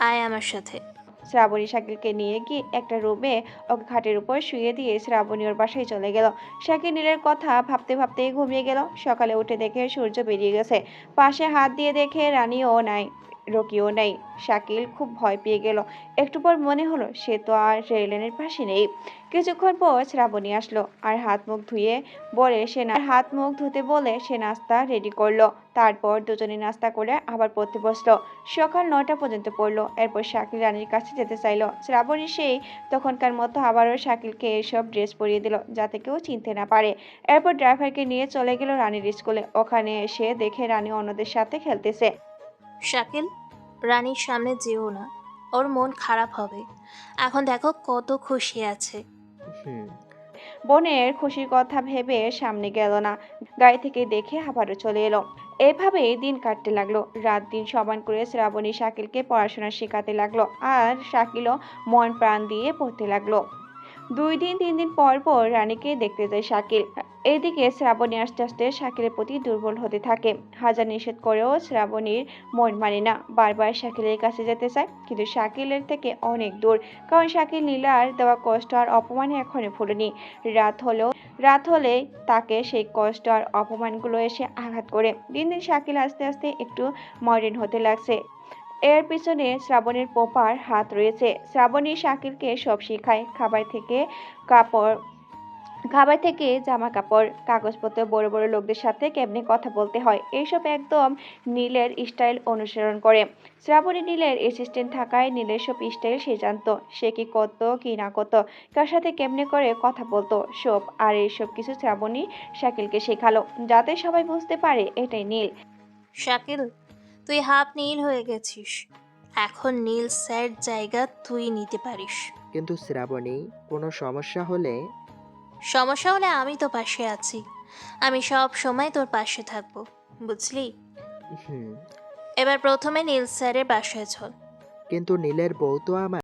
আয় আমার সাথে। শ্রাবণী শাকিলকে নিয়ে গিয়ে একটা রুমে ওকে খাটের উপর শুয়ে দিয়ে শ্রাবণী ওর বাসায় চলে গেল। শাকিল নীলের কথা ভাবতে ভাবতে ঘুমিয়ে গেল। সকালে উঠে দেখে সূর্য বেরিয়ে গেছে। পাশে হাত দিয়ে দেখে রানীও নাই। রকিও নেই। শাকিল খুব ভয় পেয়ে গেল। একটু পর মনে হলো সে তো আর রেলেনের পাশে নেই। কিছুক্ষণ পর শ্রাবণী আসলো আর হাত মুখ ধুতে বলে সে নাস্তা রেডি করলো। তারপর দুজনে নাস্তা করে আবার পড়তে বসলো। সকাল 9টা পর্যন্ত পড়লো। এরপর শাকিল রানীর কাছে যেতে চাইলো। শ্রাবণী সেই তখনকার মতো আবারও শাকিলকে এসব ড্রেস পরিয়ে দিল যাতে কেউ চিনতে না পারে। এরপর ড্রাইভারকে নিয়ে চলে গেল রানীর স্কুলে। ওখানে এসে দেখে রানী অন্যদের সাথে খেলতেছে। শাকিল, রানীর সামনে যেও না, ওর মন খারাপ হবে। এখন দেখো কত খুশি আছে। হুম। বোনের খুশির কথা ভেবে সামনে গেল না, গাড়ি থেকে দেখে আবারও চলে এলো। এভাবে দিন কাটতে লাগলো। রাত দিন সমান করে শ্রাবণী শাকিলকে পড়াশোনা শেখাতে লাগলো আর শাকিলও মন প্রাণ দিয়ে পড়তে লাগলো। 2 দিন 3 দিন পর পর রানীকে দেখতে যায় শাকিল। এদিকে শ্রাবণী আস্তে আস্তে শাকিলের প্রতি দুর্বল হতে থাকে। হাজার নিষেধ করেও শ্রাবণীর মন মানে না, বারবার শাকিলের কাছে যেতে চায়, কিন্তু শাকিলের থেকে অনেক দূর। কারণ শাকিল নীলার দেওয়া কষ্ট আর অপমানে এখনো ভুলেনি। রাত হলে তাকে সেই কষ্ট আর অপমানগুলো এসে আঘাত করে। দিন দিন শাকিল আস্তে আস্তে একটু মডার্ন হতে লাগছে। এর পিছনে শ্রাবণীর পোপার হাত রয়েছে। শ্রাবণী শাকিলকে সব শেখায়, খাবার থেকে জামা কাপড়, কাগজপত্র, বড় বড় লোকদের সাথে কেমনে কথা বলতে হয়, এইসব একদম নীলের স্টাইল অনুসরণ করে। শ্রাবণী নীলের অ্যাসিস্ট্যান্ট থাকায় নীলের সব স্টাইল সে জানতো। সে কি করতো কি না করতো, কার সাথে কেমনে করে কথা বলতো সব। আর এইসব কিছু শ্রাবণী শাকিলকে শেখালো যাতে সবাই বুঝতে পারে এটাই নীল। শাকিল, তুই হাফ নীল হয়ে গেছিস। এখন নীল স্যার জায়গা তুই নিতে পারিস। কিন্তু শ্রাবণী, কোনো সমস্যা হলে? সমস্যা হলে আমি তো পাশে আছি। আমি সব সময় তোর পাশে থাকবো, বুঝলি? হুম। এবার প্রথমে নীল স্যারের বাসায় চল। কিন্তু নীলের বউ তো আমার।